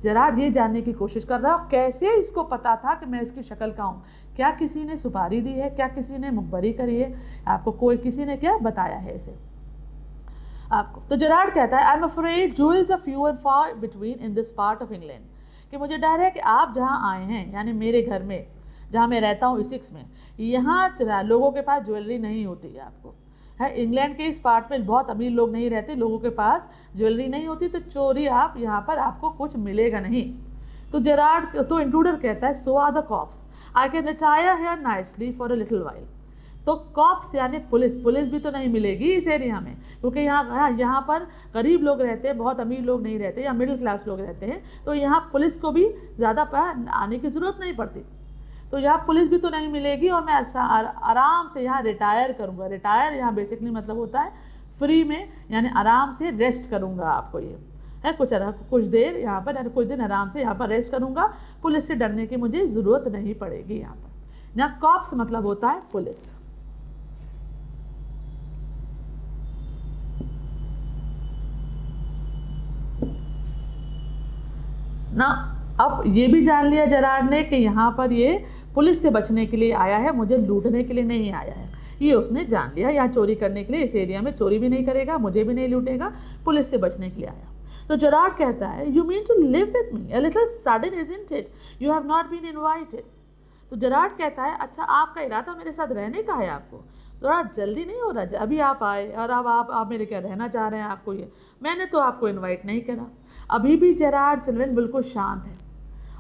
जेरार्ड ये जानने की कोशिश कर रहा है कैसे इसको पता था कि मैं इसकी शक्ल का हूँ। क्या किसी ने सुपारी दी है, क्या किसी ने मुखबरी करी है आपको, किसी ने क्या बताया है इसे आपको? तो जेरार्ड कहता है I am afraid jewels are few and far between in this part of England, कि मुझे डर है कि आप जहाँ आए हैं, यानी मेरे घर में जहाँ मैं रहता हूँ इसिक्स में, यहाँ लोगों के पास ज्वेलरी नहीं होती है आपको, है इंग्लैंड के इस पार्ट में बहुत अमीर लोग नहीं रहते, लोगों के पास ज्वेलरी नहीं होती, तो चोरी आप यहाँ पर आपको कुछ मिलेगा नहीं। तो इंट्रूडर कहता है so are the cops, I can retire here nicely for a little while. तो कॉप्स यानी पुलिस भी तो नहीं मिलेगी इस एरिया में, क्योंकि यहाँ पर गरीब लोग रहते हैं, बहुत अमीर लोग नहीं रहते, या मिडिल क्लास लोग रहते हैं, तो यहाँ पुलिस को भी ज़्यादा आने की ज़रूरत नहीं पड़ती। तो यहाँ पुलिस भी तो नहीं मिलेगी, और मैं आराम से यहाँ रिटायर करूँगा। रिटायर यहाँ बेसिकली मतलब होता है फ्री में, यानी आराम से रेस्ट करूँगा। आपको ये है कुछ देर यहाँ पर, कुछ दिन आराम से यहाँ पर रेस्ट करूँगा, पुलिस से डरने की मुझे ज़रूरत नहीं पड़ेगी। यहाँ कॉप्स मतलब होता है पुलिस ना। अब ये भी जान लिया जेरार्ड ने कि यहाँ पर ये पुलिस से बचने के लिए आया है, मुझे लूटने के लिए नहीं आया है, ये उसने जान लिया। यहाँ चोरी करने के लिए, इस एरिया में चोरी भी नहीं करेगा, मुझे भी नहीं लूटेगा, पुलिस से बचने के लिए आया। तो जेरार्ड कहता है you mean to live with me, a little sudden isn't it, you have not been invited. तो जेरार्ड कहता है अच्छा आपका इरादा मेरे साथ रहने का है, आपको थोड़ा जल्दी नहीं हो रहा, अभी आप आए और अब आप मेरे क्या रहना चाह रहे हैं आपको, ये मैंने तो आपको इनवाइट नहीं करा। अभी भी जेरार्ड चिल्ड्रन बिल्कुल शांत है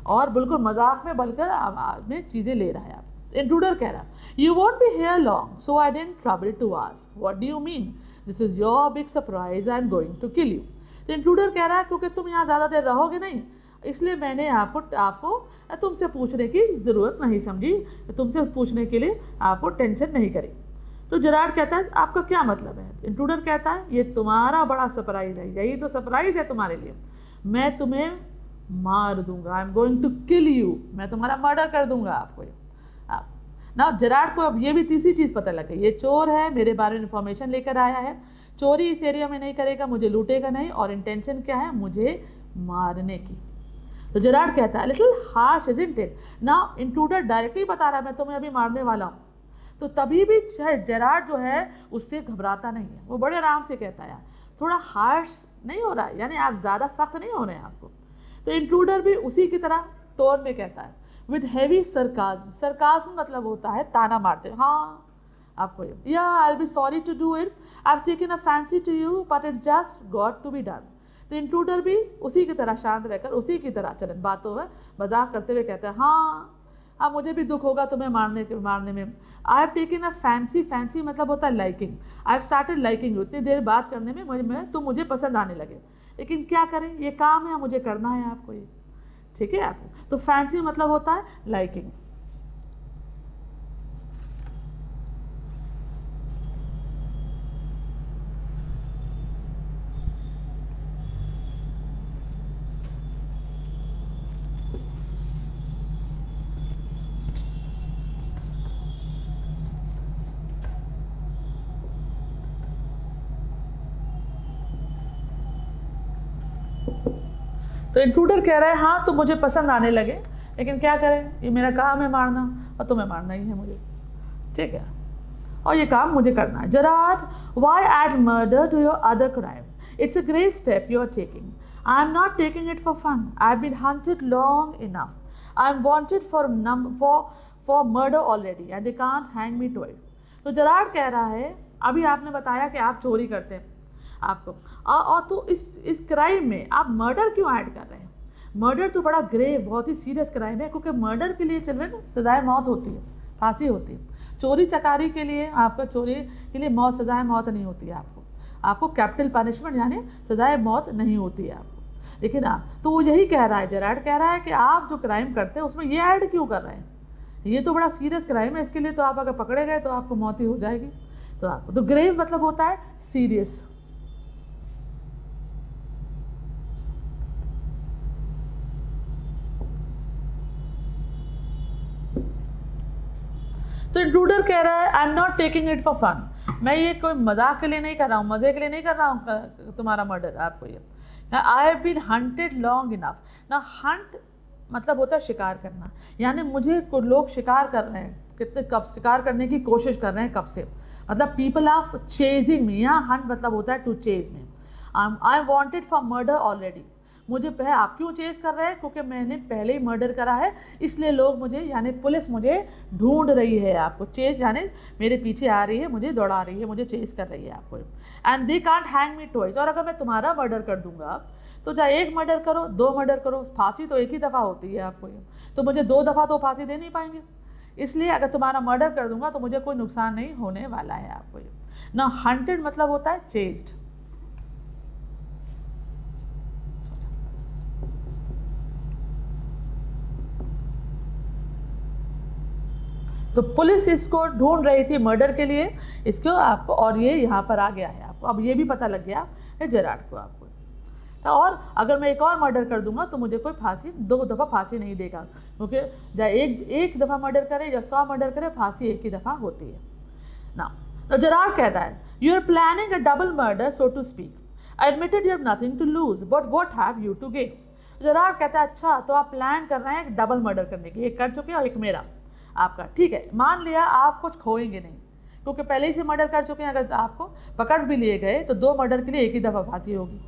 और बिल्कुल मजाक में बलकर आवाज में चीज़ें ले रहा है। आप इंट्रूडर कह रहा you won't be here long so I didn't trouble to ask what do you mean, this is your big surprise, I am going to kill you. तो इंट्रूडर कह रहा है क्योंकि तुम यहाँ ज़्यादा देर रहोगे नहीं, इसलिए मैंने आपको तुमसे पूछने की ज़रूरत नहीं समझी, तुमसे पूछने के लिए आपको टेंशन नहीं करी। तो जेरार्ड कहता है आपका क्या मतलब है? इंट्रूडर कहता है ये तुम्हारा बड़ा सरप्राइज है, यही तो सरप्राइज है तुम्हारे लिए, मैं तुम्हें मार दूंगा, I am going to kill you, मैं तुम्हारा मर्डर कर दूंगा आपको। आप ना जेरार्ड को अब ये भी तीसरी चीज़ पता लग गई, ये चोर है, मेरे बारे में इन्फॉर्मेशन लेकर आया है, चोरी इस एरिया में नहीं करेगा, मुझे लूटेगा नहीं, और इंटेंशन क्या है? मुझे मारने की। तो जेरार्ड कहता है little harsh isn't it. Now intruder directly बता रहा है मैं तुम्हें अभी मारने वाला हूँ, तो तभी भी जेरार्ड जो है उससे घबराता नहीं है, वो बड़े आराम से कहता है थोड़ा हार्श नहीं हो रहा है, यानी आप ज़्यादा सख्त नहीं हो रहे हैं आपको। तो इंट्रूडर भी उसी की तरह टोन में कहता है विद हैवी सरकाज़्म, सरकाज़्म मतलब होता है ताना मारते, हाँ आपको या I be sorry to do it, I have taken a fancy to you but it's just got to be done. तो इंट्रूडर भी उसी की तरह शांत रहकर उसी की तरह चलन बातों में मजाक करते हुए कहते हैं हाँ अब मुझे भी दुख होगा तुम्हें मारने में। आई हैव टेकन अ फैंसी मतलब होता है liking, I have started liking you, इतनी देर बात करने में तुम मुझे पसंद आने लगे, लेकिन क्या करें ये काम है, मुझे करना है आपको ये, ठीक है आपको। तो फैंसी मतलब होता है लाइकिंग। तो इंट्रूडर कह रहा है हाँ तो मुझे पसंद आने लगे, लेकिन क्या करें, ये मेरा काम है मारना, और तुम्हें मारना ही है मुझे, ठीक है, और ये काम मुझे करना है। Gerard, why add murder to your other crimes, it's a grave step you are taking, I am not taking it for fun, I have been hunted long enough, I am wanted for murder already and they can't hang me to it. तो Gerard कह रहा है अभी आपने बताया कि आप चोरी करते हैं आपको, और तो इस क्राइम में आप मर्डर क्यों ऐड कर रहे हैं? मर्डर तो बड़ा ग्रेव बहुत ही सीरियस क्राइम है, क्योंकि मर्डर के लिए चलवे सजाए मौत होती है, फांसी होती है। चोरी चकारी के लिए, आपका चोरी के लिए मौत, सजाए मौत नहीं होती है आपको कैपिटल पनिशमेंट यानी सजाए मौत नहीं होती है आपको। लेकिन तो वो यही कह रहा है, जेरार्ड कह रहा है कि आप जो क्राइम करते हैं उसमें ये ऐड क्यों कर रहे हैं, ये तो बड़ा सीरियस क्राइम है, इसके लिए तो आप अगर पकड़े गए तो आपको मौत ही हो जाएगी। तो आपको तो ग्रेव मतलब होता है सीरियस। तो इंट्रूडर कह रहा है I am not taking it for fun, मैं ये कोई मजाक के लिए नहीं कर रहा हूँ, मज़े के लिए नहीं कर रहा हूँ तुम्हारा मर्डर। आपको ये I have been hunted long enough ना, हंट मतलब होता है शिकार करना, यानी मुझे कुछ लोग शिकार कर रहे हैं, कितने कब शिकार करने की कोशिश कर रहे हैं कब से, मतलब पीपल आर चेजिंग मी। यहाँ हंट मतलब होता है to chase me. I am wanted for murder already, मुझे आप क्यों चेज कर रहे हैं, क्योंकि मैंने पहले ही मर्डर करा है, इसलिए लोग मुझे यानी पुलिस मुझे ढूंढ रही है। आपको चेज यानी मेरे पीछे आ रही है, मुझे दौड़ा रही है, मुझे चेज कर रही है आपको। And they can't hang me twice, और अगर मैं तुम्हारा मर्डर कर दूंगा तो चाहे एक मर्डर करो, दो मर्डर करो, फांसी तो एक ही दफ़ा होती है आपको, तो मुझे 2 दफ़ा तो फांसी दे नहीं पाएंगे, इसलिए अगर तुम्हारा मर्डर कर दूंगा तो मुझे कोई नुकसान नहीं होने वाला है आपको। ना हंटेड मतलब होता है चेस्ड। तो पुलिस इसको ढूंढ रही थी मर्डर के लिए इसको आपको, और ये यहाँ पर आ गया है आपको। अब ये भी पता लग गया है जेरार्ड को आपको। और अगर मैं एक और मर्डर कर दूंगा तो मुझे कोई फांसी 2 दफ़ा फांसी नहीं देगा, क्योंकि चाहे एक दफ़ा मर्डर करे या 100 मर्डर करे, फांसी एक ही दफ़ा होती है ना। तो जेरार्ड कहता है you are planning a double murder so to speak, I admitted you have nothing to lose but what have you to gain. Gerard कहता है अच्छा तो आप प्लान कर रहे हैं एक डबल मर्डर करने की, एक कर चुके हैं और एक मेरा आपका, ठीक है, मान लिया आप कुछ खोएंगे नहीं, क्योंकि पहले ही से मर्डर कर चुके हैं। अगर आपको पकड़ भी लिए गए तो 2 मर्डर के लिए एक ही दफ़ा फांसी होगी,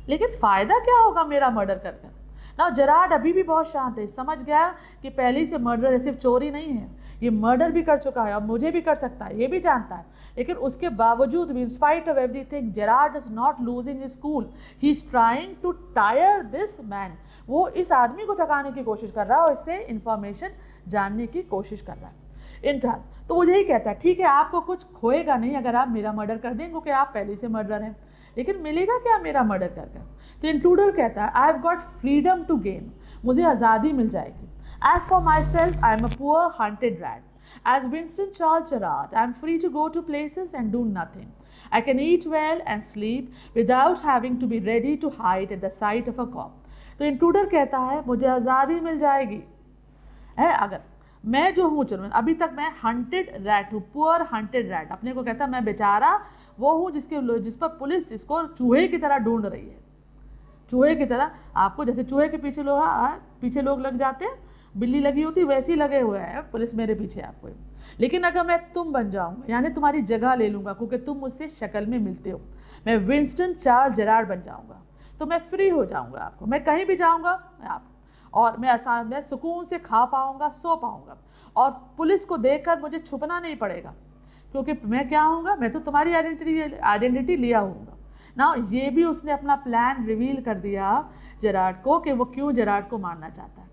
लेकिन फ़ायदा क्या होगा मेरा मर्डर कर कर। ना जेरार्ड अभी भी बहुत शांत है, समझ गया कि पहले से मर्डर सिर्फ चोरी नहीं है, ये मर्डर भी कर चुका है और मुझे भी कर सकता है, ये भी जानता है। लेकिन उसके बावजूद भी, in spite of everything, Gerard is not losing his cool, he is trying to tire this man. वो इस आदमी को थकाने की कोशिश कर रहा है और इससे इंफॉर्मेशन जानने की कोशिश कर रहा है। इंट्राज तो वो यही कहता है ठीक है आपको कुछ खोएगा नहीं अगर आप मेरा मर्डर कर दें, क्योंकि आप पहले से मर्डर हैं, लेकिन मिलेगा क्या मेरा मर्डर कर कर। तो इंट्रूडर कहता है I have got freedom to gain, मुझे आज़ादी मिल जाएगी। As for myself I am a poor hunted rat, as Winston Charles Gerard, I am free to go to places and do nothing. I can eat well and sleep without having to be ready to hide at the sight of a cop. तो intruder कहता है मुझे आज़ादी मिल जाएगी है अगर मैं जो हूँ, चलो अभी तक मैं हंटेड रैट हूँ, पुअर हंटेड रैट, अपने को कहता है मैं बेचारा वो हूँ जिस पर पुलिस जिसको चूहे की तरह ढूंढ रही है, चूहे की तरह। आपको जैसे चूहे के पीछे लोग लग जाते हैं, बिल्ली लगी होती वैसे ही लगे हुए हैं पुलिस मेरे पीछे आपको। लेकिन अगर मैं तुम बन जाऊंगा यानी तुम्हारी जगह ले लूँगा, क्योंकि तुम मुझसे शक्ल में मिलते हो, मैं विंस्टन चार्ल्स जेरार्ड बन जाऊँगा तो मैं फ्री हो जाऊँगा आपको, मैं कहीं भी जाऊँगा आप, और मैं सुकून से खा पाऊँगा, सो पाऊँगा, और पुलिस को देखकर मुझे छुपना नहीं पड़ेगा, क्योंकि मैं क्या हूँगा, मैं तो तुम्हारी आइडेंटिटी लिया हूँगा ना। ये भी उसने अपना प्लान रिवील कर दिया जेरार्ड को कि वो क्यों जेरार्ड को मारना चाहता है।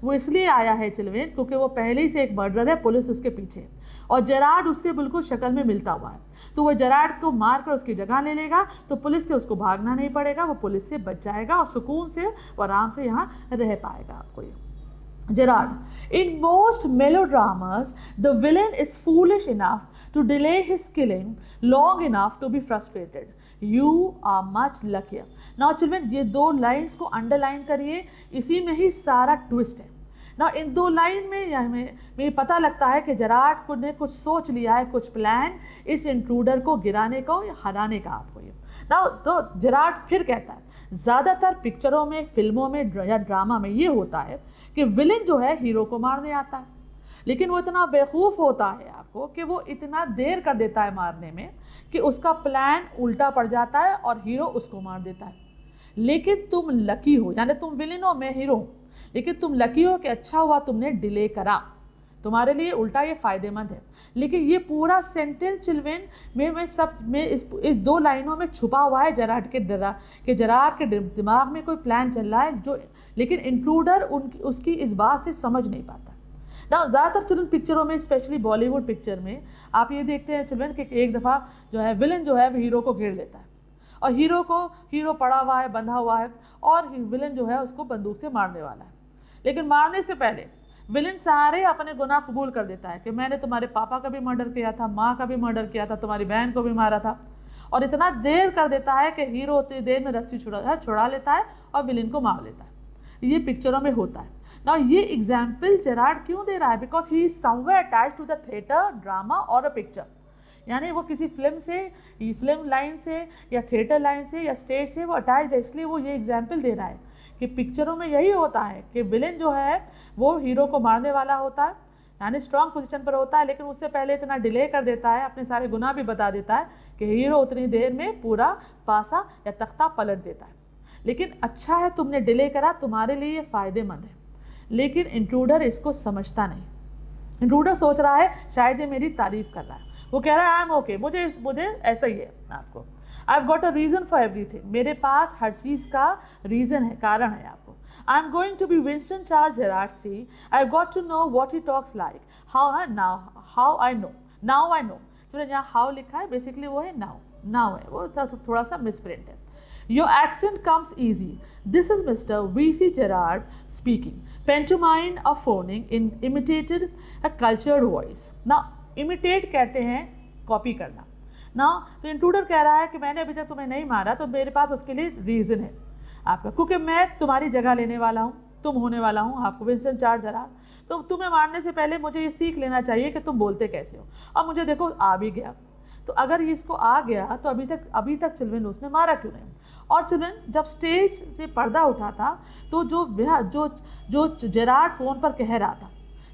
वो इसलिए आया है चिल्वेन क्योंकि वो पहले ही से एक मर्डरर है, पुलिस उसके पीछे, और जेरार्ड उससे बिल्कुल शक्ल में मिलता हुआ है, तो वो जेरार्ड को मारकर उसकी जगह ले लेगा, तो पुलिस से उसको भागना नहीं पड़ेगा, वो पुलिस से बच जाएगा और सुकून से और आराम से यहाँ रह पाएगा आपको। ये Gerard, in most melodramas, the villain is foolish enough to delay his killing long enough to be frustrated. You are much luckier. Now children, ये 2 लाइन्स को अंडरलाइन करिए, इसी में ही सारा ट्विस्ट है ना। इन 2 लाइन में पता लगता है कि जेरार्ड ने कुछ सोच लिया है, कुछ प्लान इस इंट्रूडर को गिराने का या हराने का आपको ये ना। तो जेरार्ड फिर कहता है ज़्यादातर पिक्चरों में, फिल्मों में या ड्रामा में ये होता है कि विलेन जो है हीरो को मारने आता है, लेकिन वो इतना बेवकूफ़ होता है आपको कि वो इतना देर कर देता है मारने में कि उसका प्लान उल्टा पड़ जाता है और हीरो उसको मार देता है। लेकिन तुम लकी हो, यानी तुम विलेन हो, मैं हीरो, लेकिन तुम लकी हो कि अच्छा हुआ तुमने डिले करा, तुम्हारे लिए उल्टा ये फ़ायदेमंद है। लेकिन ये पूरा सेंटेंस चिल्वेन में इस 2 लाइनों में छुपा हुआ है जेरार्ड के दिमाग में कोई प्लान चल रहा है जो, लेकिन इंट्रूडर उसकी इस बात से समझ नहीं पाता ना ज़्यादातर चिल्ड्रन पिक्चरों में, स्पेशली बॉलीवुड पिक्चर में आप ये देखते हैं चिल्ड्रन कि एक दफ़ा जो है विलन जो है वो हीरो को घेर लेता है और हीरो पड़ा हुआ है, बंधा हुआ है और विलन जो है उसको बंदूक से मारने वाला है। लेकिन मारने से पहले विलन सारे अपने गुनाह कबूल कर देता है कि मैंने तुम्हारे पापा का भी मर्डर किया था, माँ का भी मर्डर किया था, तुम्हारी बहन को भी मारा था, और इतना देर कर देता है कि हीरो उतनी देर में रस्सी छुड़ा लेता है और विलन को मार लेता है। ये पिक्चरों में होता है ना। ये एग्जाम्पल जेरार्ड क्यों दे रहा है? Because he is somewhere attached to the theatre, drama और अ पिक्चर। यानी वो किसी फिल्म लाइन से या थिएटर लाइन से या स्टेज से वो अटैच है, इसलिए वो ये एग्जाम्पल दे रहा है कि पिक्चरों में यही होता है कि विलेन जो है वो हीरो को मारने वाला होता है, यानी स्ट्रॉन्ग पोजीशन पर होता है, लेकिन उससे पहले इतना डिले कर देता है, अपने सारे गुनाह भी बता देता है कि हीरो उतनी देर में पूरा पासा या तख्ता पलट देता है। लेकिन अच्छा है तुमने डिले करा, तुम्हारे लिए ये फ़ायदेमंद है। लेकिन इंट्रूडर इसको समझता नहीं। इंट्रूडर सोच रहा है शायद ये मेरी तारीफ़ कर रहा है, वो कह रहा है आई एम ओके, मुझे ऐसा ही है। आपको आई have got a reason for everything, मेरे पास हर चीज़ का रीज़न है, कारण है। आपको I am going to be Winston Charles Gerard see, I have got to know what he talks like, how I know. चलो यहाँ हाउ लिखा है, बेसिकली वो है नाउ है, वो थोड़ा सा मिसप्रिंट है। Your accent comes easy. This is Mr. V.C. Gerard speaking. Pantomime of phoning imitated a cultured voice. Now, imitate कहते हैं कॉपी करना ना। तो इंट्रूडर कह रहा है कि मैंने अभी तक तुम्हें नहीं मारा, तो मेरे पास उसके लिए रीज़न है आपका, क्योंकि मैं तुम्हारी जगह लेने वाला हूँ, तुम होने वाला हूँ आपको विंस्टन चार्ल्स जेरार्ड। तो तुम्हें मारने से पहले मुझे ये सीख लेना चाहिए कि तुम बोलते कैसे हो, और मुझे देखो आ भी गया। तो अगर ये इसको आ गया तो अभी तक चिल्ड्रन उसने मारा क्यों नहीं? और चिल्ड्रन जब स्टेज से पर्दा उठा था तो जो जेरार्ड फ़ोन पर कह रहा था,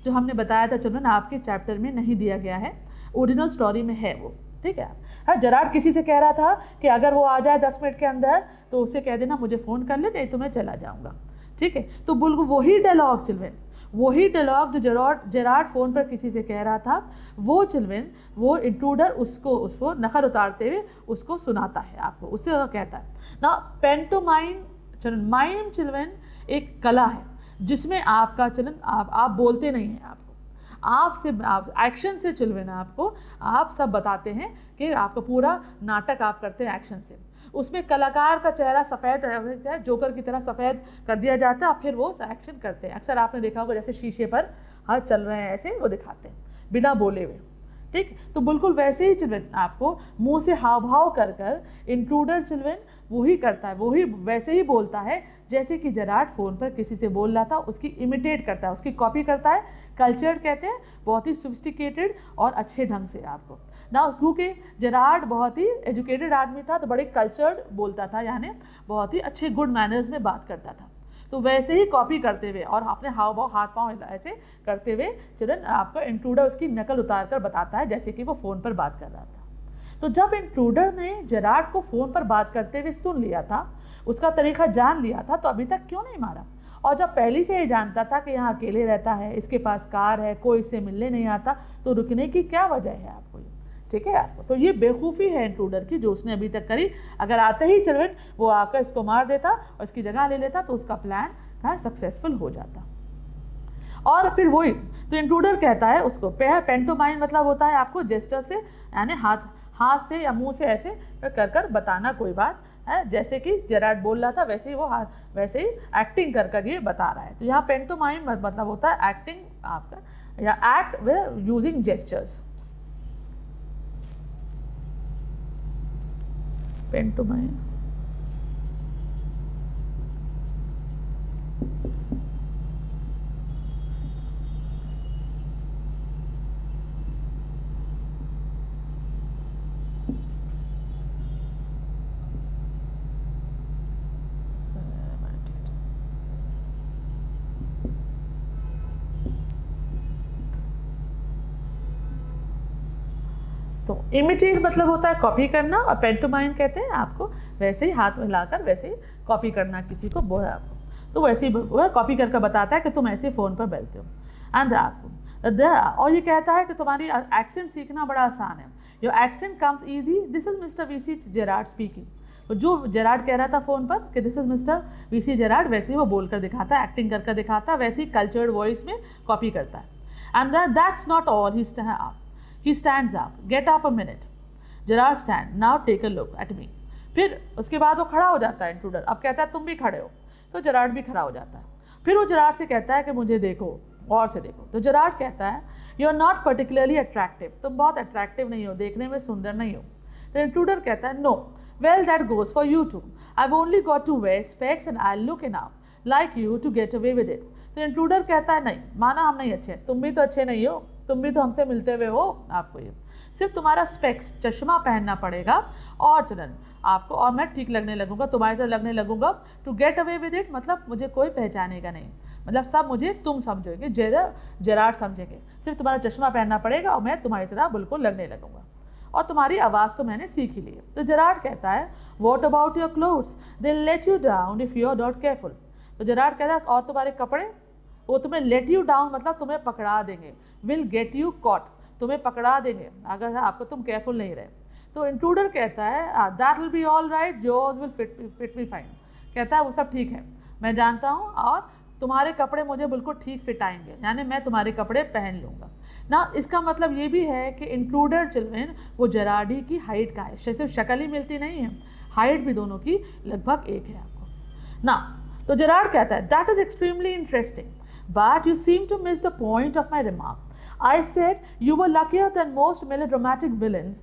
जो हमने बताया था चिल्ड्रन आपके चैप्टर में नहीं दिया गया है, ओरिजिनल स्टोरी में है वो, ठीक है। हाँ, जेरार्ड किसी से कह रहा था कि अगर वो आ जाए 10 मिनट के अंदर तो उसे कह देना मुझे फ़ोन कर ले, नहीं तो मैं चला जाऊँगा, ठीक है। तो बिल्कुल वही डायलॉग चिल्ड्रन, वही डायलॉग जो जेरार्ड फ़ोन पर किसी से कह रहा था, वो चिल्ड्रन वो इंट्रूडर उसको नखर उतारते हुए उसको सुनाता है आपको, उससे कहता है ना। पेंटोमाइम चिल्ड्रन, माइम चिल्ड्रन एक कला है जिसमें आपका चिल्ड्रन आप बोलते नहीं हैं, आप एक्शन से चिल्ड्रन आप सब बताते हैं कि आपका पूरा नाटक आप करते हैं एक्शन से। उसमें कलाकार का चेहरा सफ़ेद है, जोकर की तरह सफ़ेद कर दिया जाता है और फिर वो एक्शन करते हैं। अक्सर आपने देखा होगा जैसे शीशे पर हाथ चल रहे हैं ऐसे वो दिखाते हैं बिना बोले हुए, ठीक। तो बिल्कुल वैसे ही चिल्ड्रन आपको मुंह से हाव भाव कर इंट्रूडर चिल्ड्रन वही करता है, वही वैसे ही बोलता है जैसे कि जेरार्ड फ़ोन पर किसी से बोल रहा था, उसकी इमिटेट करता है, उसकी कॉपी करता है। कल्चर्ड कहते हैं बहुत ही सोफिस्टिकेटेड और अच्छे ढंग से आपको ना, क्योंकि जेरार्ड बहुत ही एजुकेटेड आदमी था तो बड़े कल्चर्ड बोलता था, यानी बहुत ही अच्छे गुड मैनर्स में बात करता था। तो वैसे ही कॉपी करते हुए और अपने हाथ पाँव ऐसे करते हुए चिल्ड्रन आपका इंट्रूडर उसकी नकल उतार कर बताता है जैसे कि वो फ़ोन पर बात कर रहा था। तो जब इंट्रूडर ने जेरार्ड को फ़ोन पर बात करते हुए सुन लिया था, उसका तरीका जान लिया था, तो अभी तक क्यों नहीं मारा? और जब पहले से ही जानता था कि यहाँ अकेले रहता है, इसके पास कार है, कोई इससे मिलने नहीं आता, तो रुकने की क्या वजह है आपको, ठीक है आपको। तो ये बेवकूफ़ी है इंट्रूडर की जो उसने अभी तक करी। अगर आते ही चिल्ड्रन वो आकर इसको मार देता और इसकी जगह ले लेता तो उसका प्लान सक्सेसफुल हो जाता। और फिर वही तो इंट्रूडर कहता है उसको, पेंटोमाइम मतलब होता है आपको जेस्चर से, यानी हाथ से या मुंह से ऐसे कर बताना कोई बात है, जैसे कि जेरार्ड बोल रहा था वैसे ही वो वैसे ही एक्टिंग कर ये बता रहा है। तो यहाँ पेंटोमाइम मतलब होता है एक्टिंग आपका, या act with using gestures. Pantomime तो इमिटेट मतलब होता है कॉपी करना, और पेंटोमाइम कहते हैं आपको वैसे ही हाथ मिलाकर वैसे ही कॉपी करना किसी को बोला आपको, तो वैसे ही वो कॉपी करके बताता है कि तुम ऐसे फ़ोन पर बोलते हो। एंड आपको और ये कहता है कि तुम्हारी एक्सेंट सीखना बड़ा आसान है, your accent comes easy, this is mister V C. Gerard speaking. तो जो जेरार्ड कह रहा था फ़ोन पर कि this is mister V C. Gerard, वैसे ही वो बोल कर दिखाता है, एक्टिंग कर दिखाता है, वैसे ही कल्चर्ड वॉइस में कॉपी करता है। And that's not all. He stands up. Get up a minute. Gerard stand. Now take a look at me. फिर उसके बाद वो खड़ा हो जाता है इंट्रूडर. अब कहता है तुम भी खड़े हो. तो जेरार्ड भी खड़ा हो जाता है. फिर वो जेरार्ड से कहता है कि मुझे देखो, और से देखो. तो जेरार्ड कहता है you are not particularly attractive. तुम बहुत अट्रैक्टिव नहीं हो, देखने में सुंदर नहीं हो. तो इंट्रूडर कहता है no. Well, that goes for you too. I've only got to wear specs and I'll look enough like you to get away with it. तो इंट्रूडर कहता है नहीं, माना हम नहीं अच्छे, तुम भी तो अच्छे नहीं हो, तुम भी तो हमसे मिलते हुए हो, आपको ये सिर्फ तुम्हारा स्पेक्स चश्मा पहनना पड़ेगा और चलन आपको, और मैं ठीक लगने लगूंगा, तुम्हारी तरह लगने लगूंगा. To get away with it मतलब मुझे कोई पहचानेगा नहीं, मतलब सब मुझे तुम समझोगे, जेरार्ड समझेंगे. सिर्फ तुम्हारा चश्मा पहनना पड़ेगा और मैं तुम्हारी तरह बिल्कुल लगने लगूंगा, और तुम्हारी आवाज़ तो मैंने सीख ही ली है. तो जेरार्ड कहता है what about your clothes, they let you down if you are not careful. तो जेरार्ड कहता है और तुम्हारे कपड़े, वो तुम्हें लेट यू डाउन मतलब तुम्हें पकड़ा देंगे. विल गेट यू कॉट, तुम्हें पकड़ा देंगे अगर आपको तुम केयरफुल नहीं रहे. तो इंट्रूडर कहता है that will be all right, yours will fit me fine. कहता है वो सब ठीक है, मैं जानता हूँ, और तुम्हारे कपड़े मुझे बिल्कुल ठीक फिट आएंगे, यानी मैं तुम्हारे कपड़े पहन लूँगा ना. इसका मतलब ये भी है कि इंट्रूडर चिल्ड्रन वो जेरार्डी की हाइट का है, सिर्फ शक्ल ही मिलती नहीं है, हाइट भी दोनों की लगभग एक है आपको ना. तो जेरार्ड कहता है that is extremely interesting but you seem to miss the point of my remark. I said you were luckier than most melodramatic villains.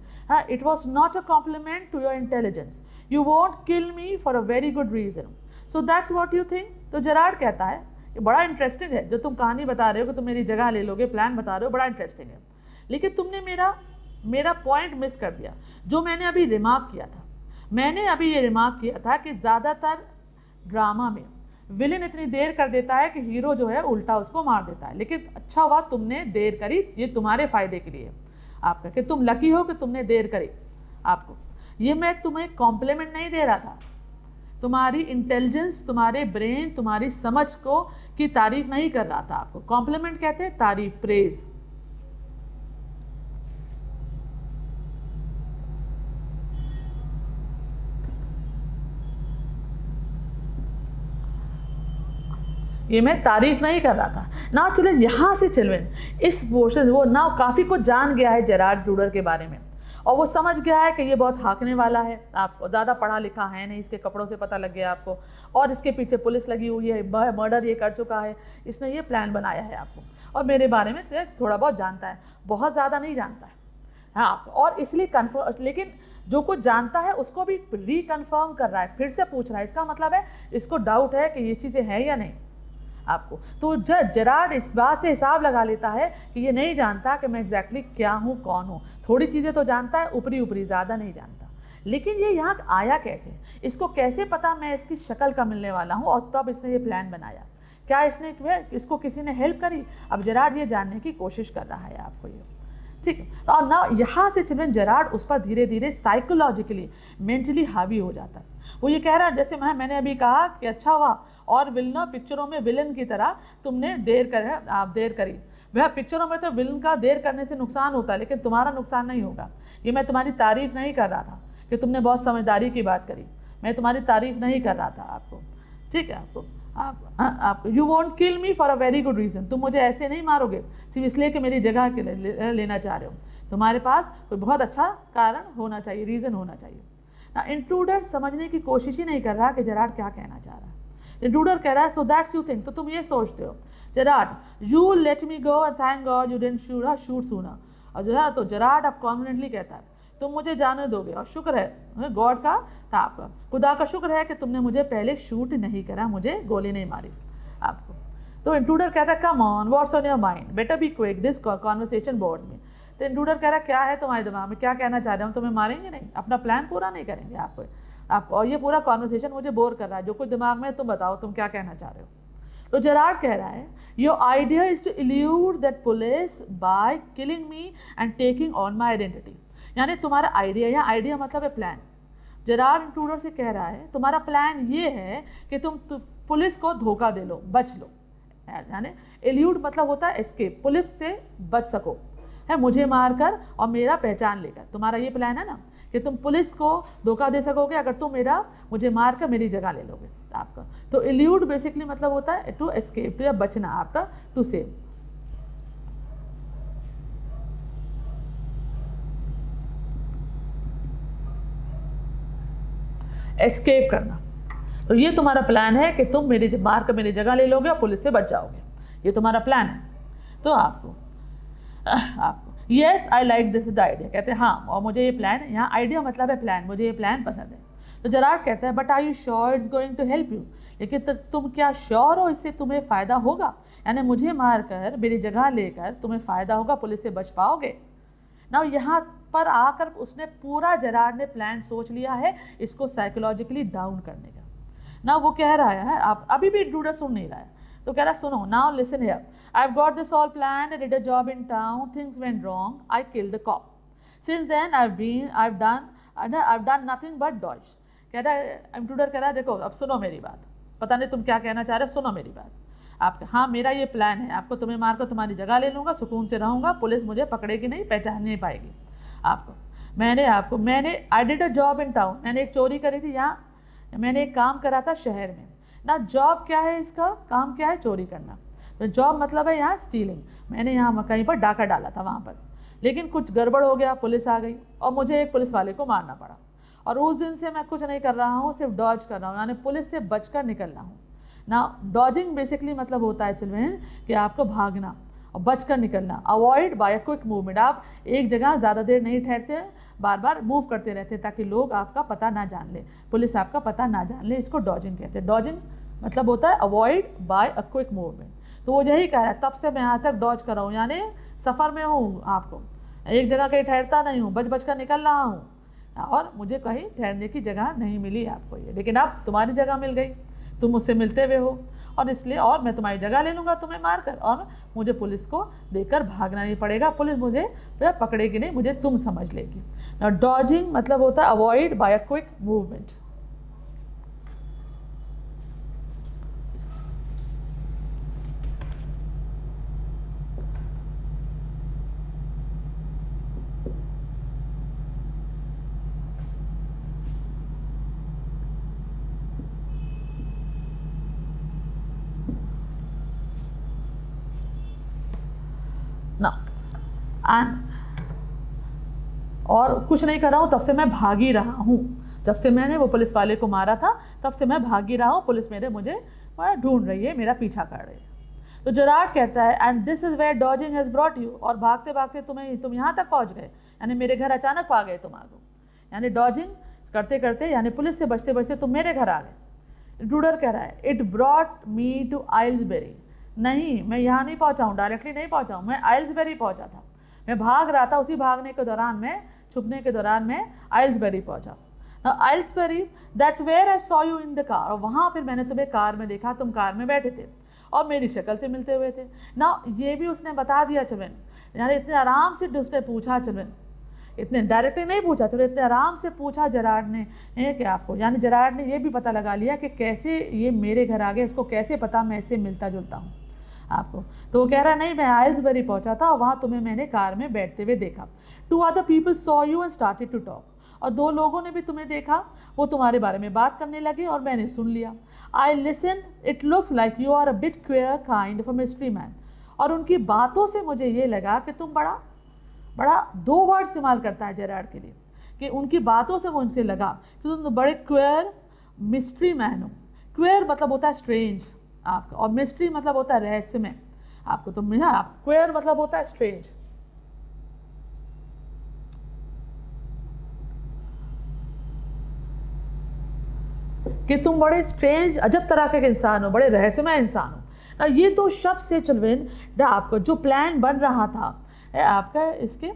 It was not a compliment to your intelligence. You won't kill me for a very good reason. So that's what you think. तो Gerard कहता है ये बड़ा interesting है, जो तुम कहानी बता रहे हो कि तुम मेरी जगह ले लोगे, प्लान बता रहे हो, बड़ा इंटरेस्टिंग है, लेकिन तुमने मेरा पॉइंट मिस कर दिया. जो मैंने अभी रिमार्क किया था, मैंने अभी ये रिमार्क किया था कि ज़्यादातर ड्रामा में विलेन इतनी देर कर देता है कि हीरो जो है उल्टा उसको मार देता है. लेकिन अच्छा हुआ तुमने देर करी, ये तुम्हारे फ़ायदे के लिए आपका, कि तुम लकी हो कि तुमने देर करी. आपको ये मैं तुम्हें कॉम्प्लीमेंट नहीं दे रहा था, तुम्हारी इंटेलिजेंस, तुम्हारे ब्रेन, तुम्हारी समझ को की तारीफ नहीं कर रहा था. आपको कॉम्प्लीमेंट कहते हैं तारीफ, प्रेज. ये मैं तारीफ नहीं कर रहा था ना. चलो यहाँ से चिल्ड्रन इस पोर्शन वो ना काफ़ी कुछ जान गया है जेरार्ड इंट्रूडर के बारे में, और वो समझ गया है कि ये बहुत हाँकने वाला है, आपको ज़्यादा पढ़ा लिखा है नहीं, इसके कपड़ों से पता लग गया आपको, और इसके पीछे पुलिस लगी हुई है, मर्डर ये कर चुका है, इसने ये प्लान बनाया है आपको, और मेरे बारे में तो थोड़ा बहुत जानता है, बहुत ज़्यादा नहीं जानता है. हाँ, और इसलिए कन्फर्म, लेकिन जो कुछ जानता है उसको भी रिकन्फर्म कर रहा है, फिर से पूछ रहा है. इसका मतलब है इसको डाउट है कि ये चीज़ें हैं या नहीं आपको. तो जेरार्ड इस बात से हिसाब लगा लेता है कि ये नहीं जानता कि मैं एग्जैक्टली क्या हूँ, कौन हूँ. थोड़ी चीज़ें तो जानता है, ऊपरी ज़्यादा नहीं जानता. लेकिन ये यहाँ आया कैसे, इसको कैसे पता मैं इसकी शक्ल का मिलने वाला हूँ, और तब इसने ये प्लान बनाया. क्या इसको किसी ने हेल्प करी? अब जेरार्ड ये जानने की कोशिश कर रहा है आपको ये, ठीक है. और ना यहाँ से चिल्ड्रन जेरार्ड उस पर धीरे धीरे साइकोलॉजिकली, मेंटली हावी हो जाता है. वो ये कह रहा है, जैसे मैंने अभी कहा कि अच्छा हुआ और विलन पिक्चरों में विलन की तरह तुमने देर करी. वह पिक्चरों में तो विलन का देर करने से नुकसान होता है, लेकिन तुम्हारा नुकसान नहीं होगा. ये मैं तुम्हारी तारीफ नहीं कर रहा था कि तुमने बहुत समझदारी की बात करी, मैं तुम्हारी तारीफ नहीं कर रहा था आपको, ठीक है. आपको you want kill me for a very good reason, तुम मुझे ऐसे नहीं मारोगे सिर्फ इसलिए कि मेरी जगह के लेना चाह रहे हो. तुम्हारे पास कोई बहुत अच्छा कारण होना चाहिए, रीज़न होना चाहिए ना. इंट्रूडर समझने की कोशिश ही नहीं कर रहा कि जेरार्ड क्या कहना चाह रहा है. इंट्रूडर कह रहा है सो दैट्स यू थिंक, तो तुम ये सोचते हो Gerard you let me go and thank God you didn't shoot sooner. और जो है तो जेरार्ड अब कॉन्फिडेंटली कहता है तुम मुझे जाने दोगे, और शुक्र है गॉड का था, आपका खुदा का शुक्र है कि तुमने मुझे पहले शूट नहीं करा, मुझे गोली नहीं मारी आपको. तो इंट्रूडर कहता है come on what's on your mind, better be quick, this conversation bores me. तो इंट्रूडर कह रहा है क्या है तुम्हारे दिमाग में, क्या कहना चाह रहे हो, हम तुम्हें मारेंगे नहीं, अपना प्लान पूरा नहीं करेंगे आपको. और ये पूरा कॉन्वर्सेशन मुझे बोर कर रहा है, जो कुछ दिमाग में है तुम बताओ, तुम क्या कहना चाह रहे हो. तो जेरार्ड कह रहा है your idea is to elude that police by killing me and taking on my identity. यानी तुम्हारा आइडिया, या आइडिया मतलब है प्लान. जेरार्ड इंट्रूडर से कह रहा है तुम्हारा प्लान ये है कि तुम पुलिस को धोखा दे लो, बच लो. यानी एल्यूड मतलब होता है एस्केप, पुलिस से बच सको है, मुझे मारकर और मेरा पहचान लेकर. तुम्हारा ये प्लान है ना कि तुम पुलिस को धोखा दे सकोगे अगर तुम मुझे मारकर मेरी जगह ले लोगे आपका. तो एल्यूड बेसिकली मतलब होता है टू एस्केप, टू या बचना आपका, टू सेव. एस्केप करना। तो ये तुम्हारा प्लान है कि तुम मार कर मेरी जगह ले लोगे और पुलिस से बच जाओगे, ये तुम्हारा प्लान है। तो आपको yes I like this the idea, कहते हैं हाँ और मुझे ये प्लान, यहाँ आइडिया मतलब है प्लान, मुझे ये प्लान पसंद है। तो जेरार्ड कहता है but are you sure it's going to help you, लेकिन तुम क्या श्योर हो इससे तुम्हें फ़ायदा होगा, यानी मुझे मारकर मेरी जगह लेकर तुम्हें फ़ायदा होगा, पुलिस से बच पाओगे ना। यहाँ पर आकर उसने पूरा जेरार्ड ने प्लान सोच लिया है इसको साइकोलॉजिकली डाउन करने का ना। वो कह रहा है, आप अभी भी इंट्रूडर सुन नहीं रहा है, तो कह रहा है सुनो now listen here, I have got this all plan, I did a job in town, things went wrong, I killed the cop, since then I have done nothing but dodge. कह रहा है इंट्रूडर, कह रहा है देखो अब सुनो मेरी बात, पता नहीं तुम क्या कहना चाह रहे हो, सुनो मेरी बात। आपका हाँ मेरा ये प्लान है, आपको तुम्हें मारकर तुम्हारी जगह ले लूँगा, सुकून से रहूँगा, पुलिस मुझे पकड़ेगी नहीं, पहचान नहीं पाएगी आपको। मैंने आई did a job in town, मैंने एक चोरी करी थी यहाँ, मैंने एक काम करा था शहर में ना। जॉब क्या है, इसका काम क्या है, चोरी करना। तो जॉब मतलब है यहाँ स्टीलिंग, मैंने यहाँ कहीं पर डाका डाला था वहाँ पर, लेकिन कुछ गड़बड़ हो गया, पुलिस आ गई और मुझे एक पुलिस वाले को मारना पड़ा। और उस दिन से मैं कुछ नहीं कर रहा हूँ, सिर्फ डॉज कर रहा हूँ, यानी पुलिस से बचकर निकल रहा हूँ ना। डॉजिंग बेसिकली मतलब होता है चिल्ड्रन कि आपको भागना और बचकर निकलना। Avoid by a quick movement, आप एक जगह ज़्यादा देर नहीं ठहरते, बार बार मूव करते रहते ताकि लोग आपका पता ना जान ले, पुलिस आपका पता ना जान ले, इसको डॉजिंग कहते हैं। डॉजिंग मतलब होता है avoid by a quick movement. तो वो यही कह रहा है, तब से मैं यहाँ तक डॉज कर रहा हूँ, यानी सफ़र में हूँ, आपको एक जगह कहीं ठहरता नहीं हूँ, बच कर निकल रहा हूँ और मुझे कहीं ठहरने की जगह नहीं मिली आपको ये, लेकिन अब तुम्हारी जगह मिल गई, तुम मुझसे मिलते हुए हो और इसलिए और मैं तुम्हारी जगह ले लूँगा तुम्हें मारकर, और मुझे पुलिस को देखकर भागना नहीं पड़ेगा, पुलिस मुझे पकड़ेगी नहीं, मुझे तुम समझ लेगी। डॉजिंग मतलब होता है avoid by a quick movement. और कुछ नहीं कर रहा हूँ, तब से मैं भाग ही रहा हूँ, जब से मैंने वो पुलिस वाले को मारा था तब से मैं भाग ही रहा हूँ, पुलिस मुझे ढूंढ रही है, मेरा पीछा कर रही है। तो जेरार्ड कहता है and this is where dodging has brought you, और भागते भागते तुम यहाँ तक पहुँच गए, यानी मेरे घर अचानक आ गए तुम आगो, यानी डॉजिंग करते करते यानी पुलिस से बचते बचते तुम मेरे घर आ गए। इंट्रूडर कह रहा है इट ब्रॉट मी टू आइल्सबरी, नहीं मैं यहाँ नहीं पहुँचा हूँ, डायरेक्टली नहीं पहुँचा हूँ, मैं आइल्सबरी पहुँचा था, मैं भाग रहा था, उसी भागने के दौरान मैं छुपने के दौरान मैं आइल्सबरी पहुँचा। Aylesbury that's where I saw you in the car, और वहाँ फिर मैंने तुम्हें कार में देखा, तुम कार में बैठे थे और मेरी शक्ल से मिलते हुए थे ना। ये भी उसने बता दिया चिल्ड्रन, यानी इतने आराम से उसने पूछा चिल्ड्रन, इतने डायरेक्टली नहीं पूछा चिल्ड्रन, इतने आराम से पूछा जेरार्ड ने कि आपको, यानी जेरार्ड ने ये भी पता लगा लिया कि कैसे ये मेरे घर आ गया, इसको कैसे पता मैं इससे मिलता जुलता हूँ आपको। तो वो कह रहा नहीं मैं आइल्सबरी पहुंचा था और वहाँ तुम्हें मैंने कार में बैठते हुए देखा। 2 other people saw you and started to talk, और 2 लोगों ने भी तुम्हें देखा, वो तुम्हारे बारे में बात करने लगे और मैंने सुन लिया। I listen, it looks like you are a bit queer kind of a mystery man, और उनकी बातों से मुझे ये लगा कि तुम बड़ा 2 वर्ड इस्तेमाल करता है जेरार्ड के लिए, कि उनकी बातों से मुझे लगा कि तुम बड़े क्वेयर मिस्ट्री मैन हो। क्वेयर मतलब होता है स्ट्रेंज आपका, और मिस्ट्री मतलब होता है रहस्यमय आपको। तुम आप क्वेयर मतलब होता है स्ट्रेंज, कि तुम बड़े स्ट्रेंज अजब तरह के इंसान हो, बड़े रहस्यमय इंसान हो ना। ये तो शब्द से चिल्ड्रन आपका जो प्लान बन रहा था आपका इसके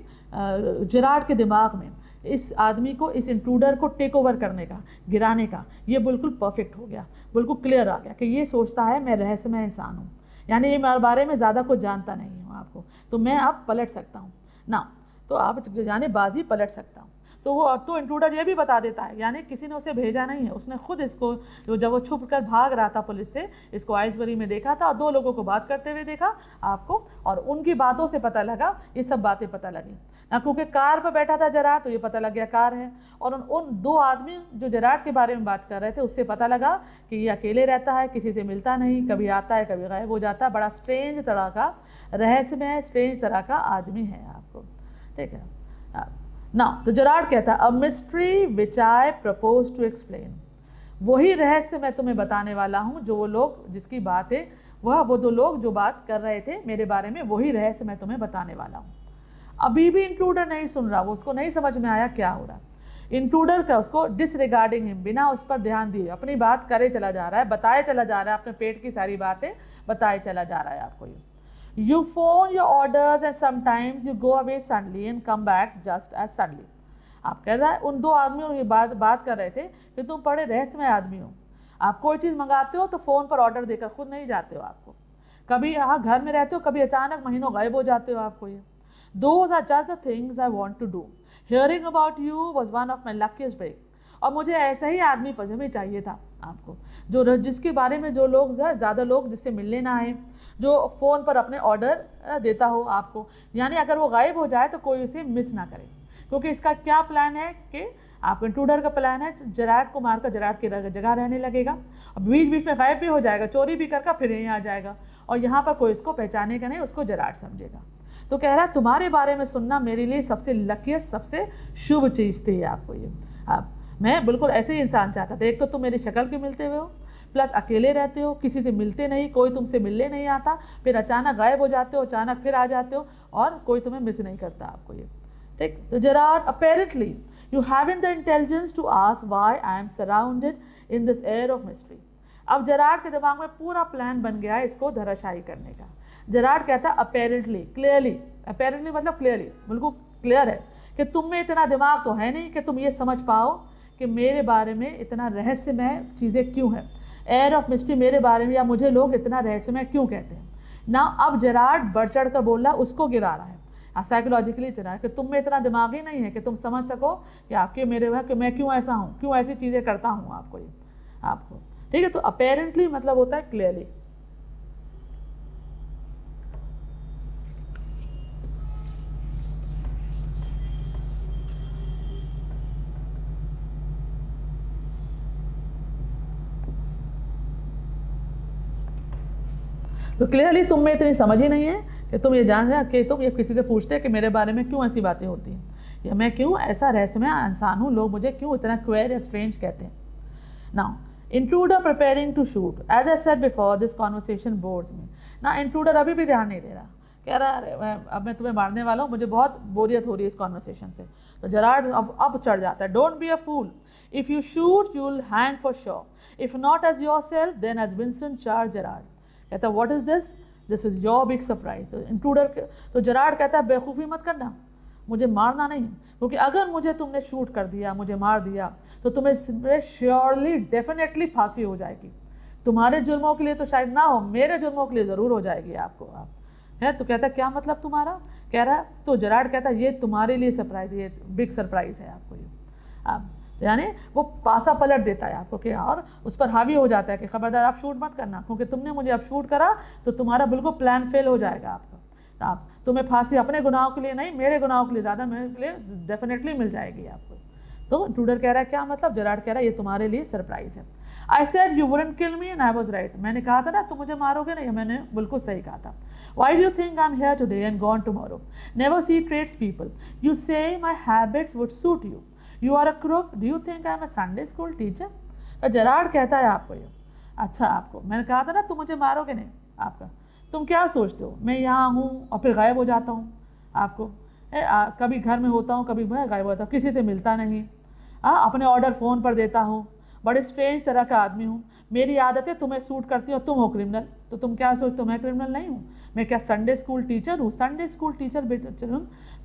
जेरार्ड के दिमाग में, इस आदमी को, इस इंट्रूडर को टेक ओवर करने का, गिराने का, ये बिल्कुल परफेक्ट हो गया, बिल्कुल क्लियर आ गया कि ये सोचता है मैं रहस्यमय इंसान हूँ, यानी ये मेरे बारे में ज़्यादा कुछ जानता नहीं हूँ आपको, तो मैं अब पलट सकता हूँ ना, तो आप यानी बाजी पलट सकता हूँ। तो वो तो इंट्रूडर ये भी बता देता है, यानी किसी ने उसे भेजा नहीं है, उसने खुद इसको जब वो छुप कर भाग रहा था पुलिस से, इसको आइल्सबरी में देखा था और 2 लोगों को बात करते हुए देखा आपको, और उनकी बातों से पता लगा, ये सब बातें पता लगी ना, क्योंकि कार पर बैठा था जेरार्ड तो ये पता लग गया कार है, और उन 2 आदमी जो जेरार्ड के बारे में बात कर रहे थे उससे पता लगा कि ये अकेले रहता है, किसी से मिलता नहीं, कभी आता है कभी गायब हो जाता है, बड़ा स्ट्रेंज तरह का, रहस्यमय स्ट्रेंज तरह का आदमी है आपको, ठीक है ना। तो जेरार्ड कहता है a mystery which I propose to explain, वही रहस्य मैं तुम्हें बताने वाला हूँ, जो वो लोग जिसकी बात है वो 2 लोग जो बात कर रहे थे मेरे बारे में, वही रहस्य मैं तुम्हें बताने वाला हूँ। अभी भी इंट्रूडर नहीं सुन रहा, वो उसको नहीं समझ में आया क्या हो रहा। इंट्रूडर का उसको डिसरिगार्डिंग हिम, बिना उस पर ध्यान दिए अपनी बात करे चला जा रहा है, बताए चला जा रहा है, अपने पेट की सारी बातें बताए चला जा रहा है आपको। ये you phone your orders and sometimes you go away suddenly and come back just as suddenly. आप कह रहा है उन 2 आदमियों ये बात कर रहे थे कि तुम बड़े रहस्यमय आदमी हो, आप कोई चीज़ मंगाते हो तो फ़ोन पर ऑर्डर देकर खुद नहीं जाते हो, आपको कभी यहाँ घर में रहते हो, कभी अचानक महीनों गायब हो जाते हो आपको। ये Those are just the things I want to do. Hearing about you was one of my luckiest break. और मुझे ऐसा ही आदमी पसंद चाहिए था आपको, जो जिसके बारे में जो लोग ज़्यादा लोग जिससे मिलने ना आए, जो फ़ोन पर अपने ऑर्डर देता हो आपको, यानी अगर वो गायब हो जाए तो कोई उसे मिस ना करे। क्योंकि इसका क्या प्लान है कि आपका इंट्रूडर का प्लान है जेरार्ड को मारकर जेरार्ड की जगह रहने लगेगा, और बीच बीच में गायब भी हो जाएगा, चोरी भी करके फिर यहीं आ जाएगा, और यहाँ पर कोई इसको पहचानेगा नहीं, उसको जेरार्ड समझेगा। तो कह रहा है तुम्हारे बारे में सुनना मेरे लिए सबसे लकीस्ट, सबसे शुभ चीज़ थी आपको ये। मैं बिल्कुल ऐसे ही इंसान चाहता था। एक तो तुम मेरी शक्ल के मिलते हुए हो, प्लस अकेले रहते हो, किसी से मिलते नहीं, कोई तुमसे मिलने नहीं आता, फिर अचानक गायब हो जाते हो, अचानक फिर आ जाते हो, और कोई तुम्हें मिस नहीं करता आपको ये। ठीक, तो Gerard apparently you haven't the intelligence to ask why I am surrounded in this air of mystery. अब जेरार्ड के दिमाग में पूरा प्लान बन गया है इसको धराशायी करने का। जेरार्ड कहता है अपेरेंटली, क्लियरली, अपेरेंटली मतलब क्लियरली, बिल्कुल क्लियर है कि तुम में इतना दिमाग तो है नहीं कि तुम ये समझ पाओ कि मेरे बारे में इतना रहस्यमय चीज़ें क्यों हैं, एयर ऑफ मिस्ट्री मेरे बारे में, या मुझे लोग इतना रहस्यमय क्यों कहते हैं ना। अब जेरार्ड बढ़ चढ़ कर बोल रहा है, उसको गिरा रहा है साइकोलॉजिकली चला है कि तुम में इतना दिमाग ही नहीं है कि तुम समझ सको कि आपके मेरे वह कि मैं क्यों ऐसा हूँ, क्यों ऐसी चीज़ें करता हूँ आपको ये आपको। ठीक है, तो अपेरेंटली मतलब होता है क्लियरली। तो क्लियरली तुम में इतनी समझ ही नहीं है कि तुम ये जान जाए कि तुम ये किसी से पूछते हैं कि मेरे बारे में क्यों ऐसी बातें होती हैं, या मैं क्यों ऐसा रहस्यमय इंसान हूँ, लोग मुझे क्यों इतना क्वेर या स्ट्रेंज कहते हैं। Now intruder preparing to shoot, as I said before this conversation bores me. ना इंट्रूडर अभी भी ध्यान नहीं दे रहा, कह रहा है अब मैं तुम्हें मारने वाला हूँ, मुझे बहुत बोरियत हो रही है इस कॉन्वर्सेशन से। तो जेरार्ड अब चढ़ जाता है, don't be a fool, if you shoot you will hang for sure, if not as yourself then as Vincent Charles Gerard. कहता what is this is your big surprise. तो intruder तो Gerard कहता है बेवकूफ़ी मत करना, मुझे मारना नहीं, क्योंकि अगर मुझे तुमने शूट कर दिया, मुझे मार दिया, तो तुम्हें श्योरली डेफिनेटली फांसी हो जाएगी। तुम्हारे जुर्मों के लिए तो शायद ना हो, मेरे जुर्मों के लिए ज़रूर हो जाएगी आपको। आप है तो कहता क्या मतलब तुम्हारा, कह रहा है तो जेरार्ड कहता ये तुम्हारे लिए सरप्राइज, ये बिग सरप्राइज़ है आपको ये। आप यानी वो पासा पलट देता है आपको कि, और उस पर हावी हो जाता है कि खबरदार आप शूट मत करना, क्योंकि तुमने मुझे अब शूट करा तो तुम्हारा बिल्कुल प्लान फेल हो जाएगा आपका। आप तुम्हें फांसी अपने गुनाहों के लिए नहीं, मेरे गुनाहों के लिए ज़्यादा, मेरे लिए डेफिनेटली मिल जाएगी आपको। तो इंट्रूडर कह रहा है क्या मतलब, जेरार्ड कह रहा है ये तुम्हारे लिए सरप्राइज़ है। I said you wouldn't kill me and I was right, मैंने कहा था ना तुम मुझे मारोगे नहीं, मैंने बिल्कुल सही कहा था। Why do you think I am here today and gone tomorrow, never see trades people, you say my habits would suit you, you are a crook, do you think I am a Sunday school teacher. तो Gerard कहता है आपको ये, अच्छा आपको मैंने कहा था ना तुम मुझे मारोगे नहीं, आपका तुम क्या सोचते हो मैं यहाँ हूँ और फिर गायब हो जाता हूँ आपको, कभी घर में होता हूँ, कभी मैं गायब होता हूँ, किसी से मिलता नहीं, अपने ऑर्डर फ़ोन पर देता हूँ, बड़े स्ट्रेंज तरह का आदमी हूँ, मेरी आदतें तुम्हें सूट करती हो, तुम हो क्रिमिनल, तो तुम क्या सोचते हो मैं क्रिमिनल नहीं हूँ, मैं क्या संडे स्कूल टीचर हूँ। संडे स्कूल टीचर बेटा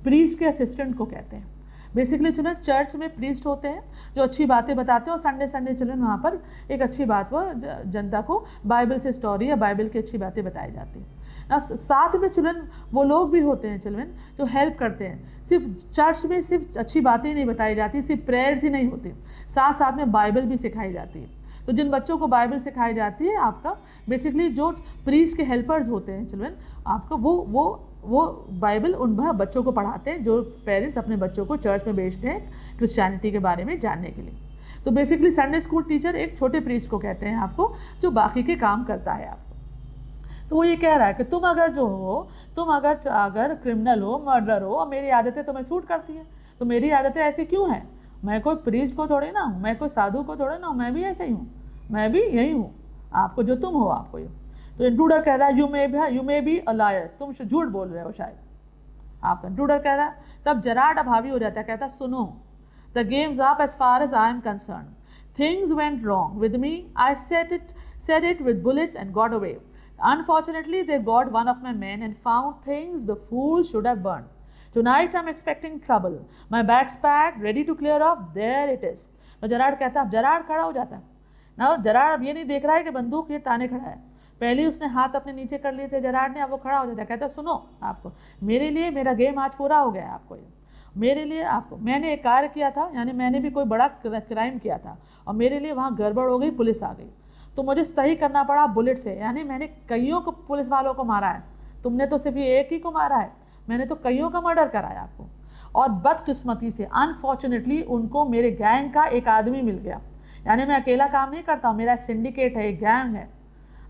प्रीस्ट के असिस्टेंट को कहते हैं। बेसिकली चिल्ड्रन चर्च में प्रीस्ट होते हैं जो अच्छी बातें बताते हैं, और संडे चिल्ड्रन वहाँ पर एक अच्छी बात वो जनता को बाइबल से स्टोरी या बाइबल की अच्छी बातें बताई जाती हैं। ना साथ में चिल्ड्रन वो लोग भी होते हैं चिल्ड्रन जो हेल्प करते हैं। सिर्फ चर्च में सिर्फ अच्छी बातें नहीं बताई जाती, सिर्फ प्रेयर्स ही नहीं होती, साथ साथ में बाइबल भी सिखाई जाती है। तो जिन बच्चों को बाइबल सिखाई जाती है आपका बेसिकली जो प्रीस्ट के हेल्पर्स होते हैं चिल्ड्रन आपका वो बाइबल उन बच्चों को पढ़ाते हैं जो पेरेंट्स अपने बच्चों को चर्च में भेजते हैं क्रिश्चियनिटी के बारे में जानने के लिए। तो बेसिकली संडे स्कूल टीचर एक छोटे प्रीस्ट को कहते हैं आपको जो बाकी के काम करता है आपको। तो वो ये कह रहा है कि तुम अगर जो हो, तुम अगर क्रिमिनल हो, मर्डर हो और मेरी आदतें तुम्हें सूट करती हैं, तो मेरी आदतें ऐसी क्यों हैं, मैं कोई प्रीस्ट को थोड़े ना हूँ, मैं कोई साधु को थोड़े ना हूँ, मैं भी ऐसे ही हूँ, मैं भी यही हूँ, आपको जो तुम हो आपको ये। तो इंट्रूडर कह रहा है you may be a liar, तुम झूठ बोल रहे हो शायद, आपका इंट्रूडर कह रहा है। तब जेरार्ड अब हावी हो जाता है, कहता है सुनो, the game's up as far as I am concerned, things went wrong with me, I said it with bullets and got away. Unfortunately, they got one of my men and found things the fool should have burned. Tonight I'm expecting trouble. My bag's packed, ready to clear off. There it is. तो Gerard कहता है, अब Gerrard खड़ा हो जाता है ना। Gerrard अब ये नहीं देख रहा है कि बंदूक ये ताने खड़ा है, पहले ही उसने हाथ अपने नीचे कर लिए थे जेरार्ड ने, अब वो खड़ा हो जाता है, कहता है सुनो, आपको मेरे लिए मेरा गेम आज पूरा हो गया है, आपको ये मेरे लिए, आपको मैंने एक कार्य किया था, यानी मैंने भी कोई बड़ा क्राइम किया था और मेरे लिए वहाँ गड़बड़ हो गई, पुलिस आ गई तो मुझे सही करना पड़ा बुलेट से, यानी मैंने कईयों को पुलिस वालों को मारा है, तुमने तो सिर्फ ये एक ही को मारा है, मैंने तो कईयों का मर्डर कराया आपको। और बदकिस्मती से अनफॉर्चुनेटली उनको मेरे गैंग का एक आदमी मिल गया, यानी मैं अकेला काम नहीं करता हूँ, मेरा सिंडिकेट है, एक गैंग है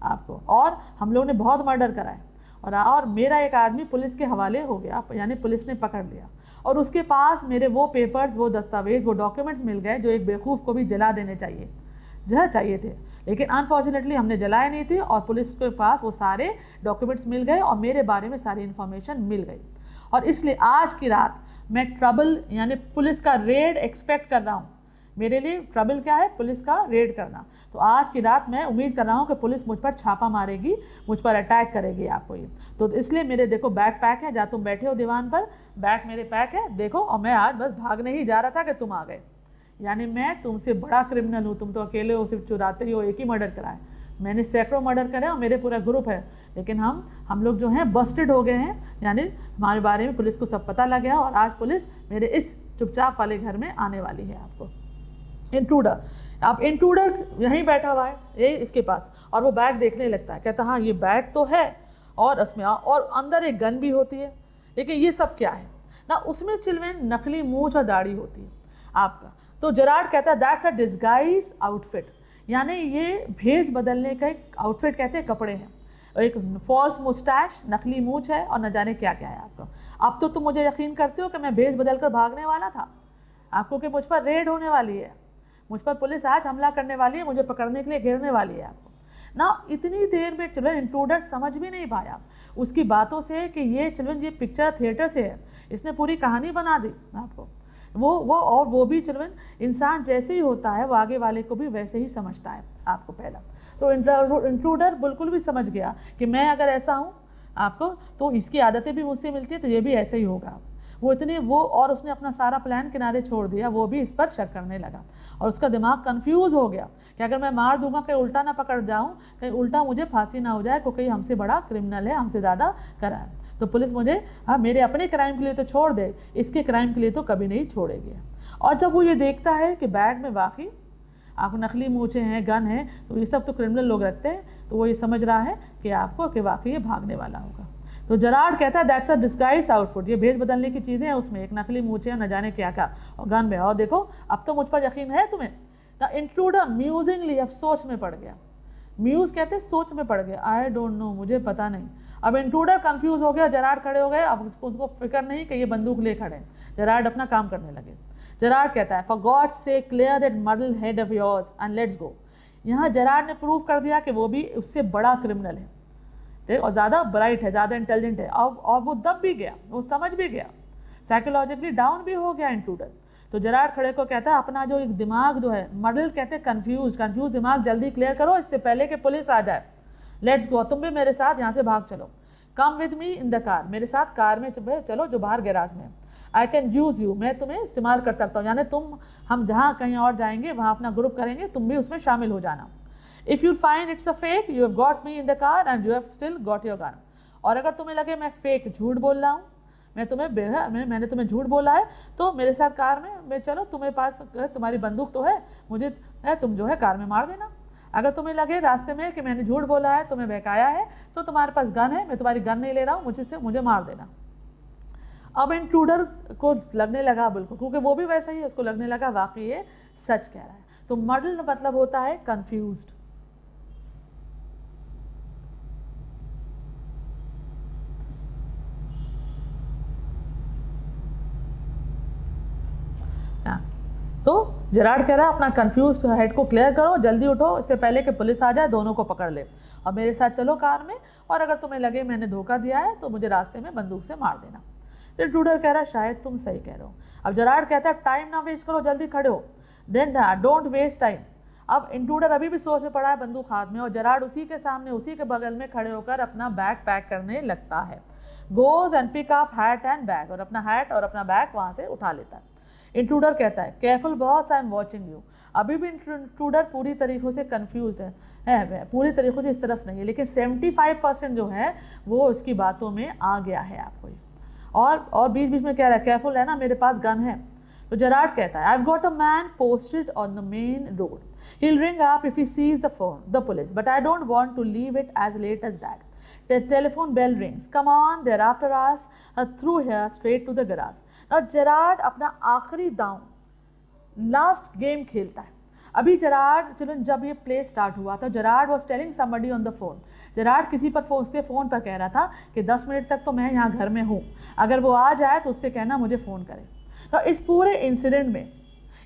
आपको, और हम लोग ने बहुत मर्डर कराए और मेरा एक आदमी पुलिस के हवाले हो गया, यानी पुलिस ने पकड़ लिया और उसके पास मेरे वो पेपर्स, वो दस्तावेज, वो डॉक्यूमेंट्स मिल गए जो एक बेवकूफ़ को भी जला देने चाहिए थे, लेकिन अनफॉर्चुनेटली हमने जलाए नहीं थे और पुलिस के पास वो सारे डॉक्यूमेंट्स मिल गए और मेरे बारे में सारी इन्फॉर्मेशन मिल गई। और इसलिए आज की रात मैं ट्रबल यानी पुलिस का रेड एक्सपेक्ट कर रहा हूँ। मेरे लिए ट्रबल क्या है? पुलिस का रेड करना। तो आज की रात मैं उम्मीद कर रहा हूँ कि पुलिस मुझ पर छापा मारेगी, मुझ पर अटैक करेगी आपको ये। तो इसलिए मेरे देखो बैग पैक है, जहाँ तुम बैठे हो दीवान पर बैग मेरे पैक है देखो, और मैं आज बस भागने ही जा रहा था कि तुम आ गए, यानी मैं तुमसे बड़ा क्रिमिनल हूँ। तुम तो अकेले हो, सिर्फ चुराते ही हो, एक ही मर्डर कराए, मैंने सैकड़ों मर्डर करे और मेरे पूरा ग्रुप है, लेकिन हम लोग जो हैं बस्टेड हो गए हैं, यानी हमारे बारे में पुलिस को सब पता लग गया और आज पुलिस मेरे इस चुपचाप वाले घर में आने वाली है। आपको इंट्रूडर, आप इंट्रूडर यहीं बैठा हुआ है ये इसके पास और वो बैग देखने लगता है, कहता हाँ ये बैग तो है और उसमें और अंदर एक गन भी होती है, लेकिन ये सब क्या है ना, उसमें चिल्ड्रन नकली मूंछ और दाढ़ी होती है आपका। तो जेरार्ड कहता है दैट्स अ डिस्गाइज आउटफिट, यानी ये भेष बदलने का एक आउटफिट कहते हैं, कपड़े हैं, और एक फॉल्स मुस्टैश, नकली मूंछ है और न जाने क्या क्या है आपका। अब तो तुम मुझे यकीन करते हो कि मैं भेष बदल कर भागने वाला था आपको, कि मुझ पर रेड होने वाली है, मुझ पर पुलिस आज हमला करने वाली है, मुझे पकड़ने के लिए घेरने वाली है आपको ना। इतनी देर में चिल्ड्रन इंट्रूडर समझ भी नहीं पाया उसकी बातों से कि ये चिल्ड्रन ये पिक्चर थिएटर से है, इसने पूरी कहानी बना दी आपको। वो भी चिल्ड्रन इंसान जैसे ही होता है वो आगे वाले को भी वैसे ही समझता है आपको पहला। तो इंट्रूडर बिल्कुल भी समझ गया कि मैं अगर ऐसा हूँ आपको तो इसकी आदतें भी मुझसे मिलती है, तो ये भी ऐसे ही होगा। और उसने अपना सारा प्लान किनारे छोड़ दिया, वो भी इस पर शक करने लगा और उसका दिमाग कंफ्यूज हो गया कि अगर मैं मार दूंगा कहीं उल्टा ना पकड़ जाऊं, कहीं उल्टा मुझे फांसी ना हो जाए, क्योंकि हमसे बड़ा क्रिमिनल है, हमसे ज़्यादा करा है, तो पुलिस मुझे मेरे अपने क्राइम के लिए तो छोड़ दे, इसके क्राइम के लिए तो कभी नहीं छोड़ेगी। और जब वो ये देखता है कि बैग में वाकई आपको नकली मूछें हैं, गन है, तो ये सब तो क्रिमिनल लोग रखते हैं, तो वो ये समझ रहा है कि आपको कि वाकई ये भागने वाला होगा। तो जेरार्ड कहता है दैट्स अ डिस्गाइज आउटफिट, ये भेज बदलने की चीज़ें हैं, उसमें एक नकली मूछें न जाने क्या क्या और गन में, और देखो अब तो मुझ पर यकीन है तुम्हें। द इंट्रूडर म्यूजिंगली अब सोच में पड़ गया, म्यूज कहते हैं सोच में पड़ गया, आई डोंट नो, मुझे पता नहीं। अब इंट्रूडर कंफ्यूज हो गया, जेरार्ड खड़े हो गए, अब उसको फिक्र नहीं कि ये बंदूक ले खड़े, जेरार्ड अपना काम करने लगे। जेरार्ड कहता है for God say clear that muddle head of yours and let's go. यहाँ जेरार्ड ने प्रूव कर दिया कि वो भी उससे बड़ा क्रिमिनल है और ज़्यादा ब्राइट है, ज़्यादा इंटेलिजेंट है, और वो दब भी गया, वो समझ भी गया, साइकोलॉजिकली डाउन भी हो गया इंट्रूडर। तो जेरार्ड खड़े को कहता है अपना जो एक दिमाग जो है, मडल कहते हैं कंफ्यूज दिमाग, जल्दी क्लियर करो इससे पहले कि पुलिस आ जाए। लेट्स गो, तुम भी मेरे साथ यहाँ से भाग चलो। Come with me in the car, मेरे साथ कार में चलो जो बाहर गैराज में। आई कैन यूज़ यू, मैं तुम्हें इस्तेमाल कर सकता हूँ, यानी हम जहाँ कहीं और जाएंगे वहाँ अपना ग्रुप करेंगे, तुम भी उसमें शामिल हो जाना। If you find it's a fake, you have got me in the car and you have still got your gun. और अगर तुम्हें लगे मैं फेक झूठ बोल रहा हूँ, मैंने तुम्हें झूठ बोला है, तो मेरे साथ कार में चलो, तुम्हारे पास तुम्हारी बंदूक तो है, मुझे तुम जो है कार में मार देना। अगर तुम्हें लगे रास्ते में कि मैंने झूठ बोला है, तुम्हें बहकाया है, तो तुम्हारे पास गन है, मैं तुम्हारी गन नहीं ले रहा हूँ, मुझे मार देना। अब इंट्रूडर को लगने लगा बिल्कुल, क्योंकि वो भी वैसा ही है, उसको लगने लगा वाकई ये सच कह रहा है। तो मडल मतलब होता है कंफ्यूज्ड। तो जेरार्ड कह रहा है अपना कंफ्यूज हेड को क्लियर करो, जल्दी उठो इससे पहले कि पुलिस आ जाए, दोनों को पकड़ ले और मेरे साथ चलो कार में, और अगर तुम्हें लगे मैंने धोखा दिया है तो मुझे रास्ते में बंदूक से मार देना। तो इंट्रूडर कह रहा है शायद तुम सही कह रहे हो। अब जेरार्ड कहता है टाइम ना वेस्ट करो, जल्दी खड़े हो, देन डोंट वेस्ट टाइम। अब इंट्रूडर अभी भी सोच में पड़ा है बंदूक हाथ में, और जेरार्ड उसी के सामने उसी के बगल में खड़े होकर अपना बैग पैक करने लगता है। Goes and pick up hat and bag, और अपना हैट और अपना बैग वहाँ से उठा लेता है। इंट्रूडर कहता है careful boss, I am watching you. अभी भी इंट्रूडर पूरी तरीक़ों से कन्फ्यूज है, पूरी तरीक़ों से इस तरफ से नहीं है, लेकिन 75% जो है वो उसकी बातों में आ गया है आपको। और बीच बीच में कह रहा है केयरफुल है ना, मेरे पास गन है। तो जेरार्ड कहता है I have got a man posted on the main road, he will ring up if he sees the police, but I don't want to leave it as late as that. The telephone bell rings. Come on, they're after us. Through here, straight to the garage. Now Gerard अपना आखिरी दांव last game खेलता है। अभी Gerrard जब ये play start हुआ था, Gerard was telling somebody on the phone. Gerard किसी पर फ़ोन पर कह रहा था कि 10 मिनट तक तो मैं यहाँ घर में हूँ, अगर वो आ जाए तो उससे कहना मुझे फ़ोन करे। तो इस पूरे इंसिडेंट में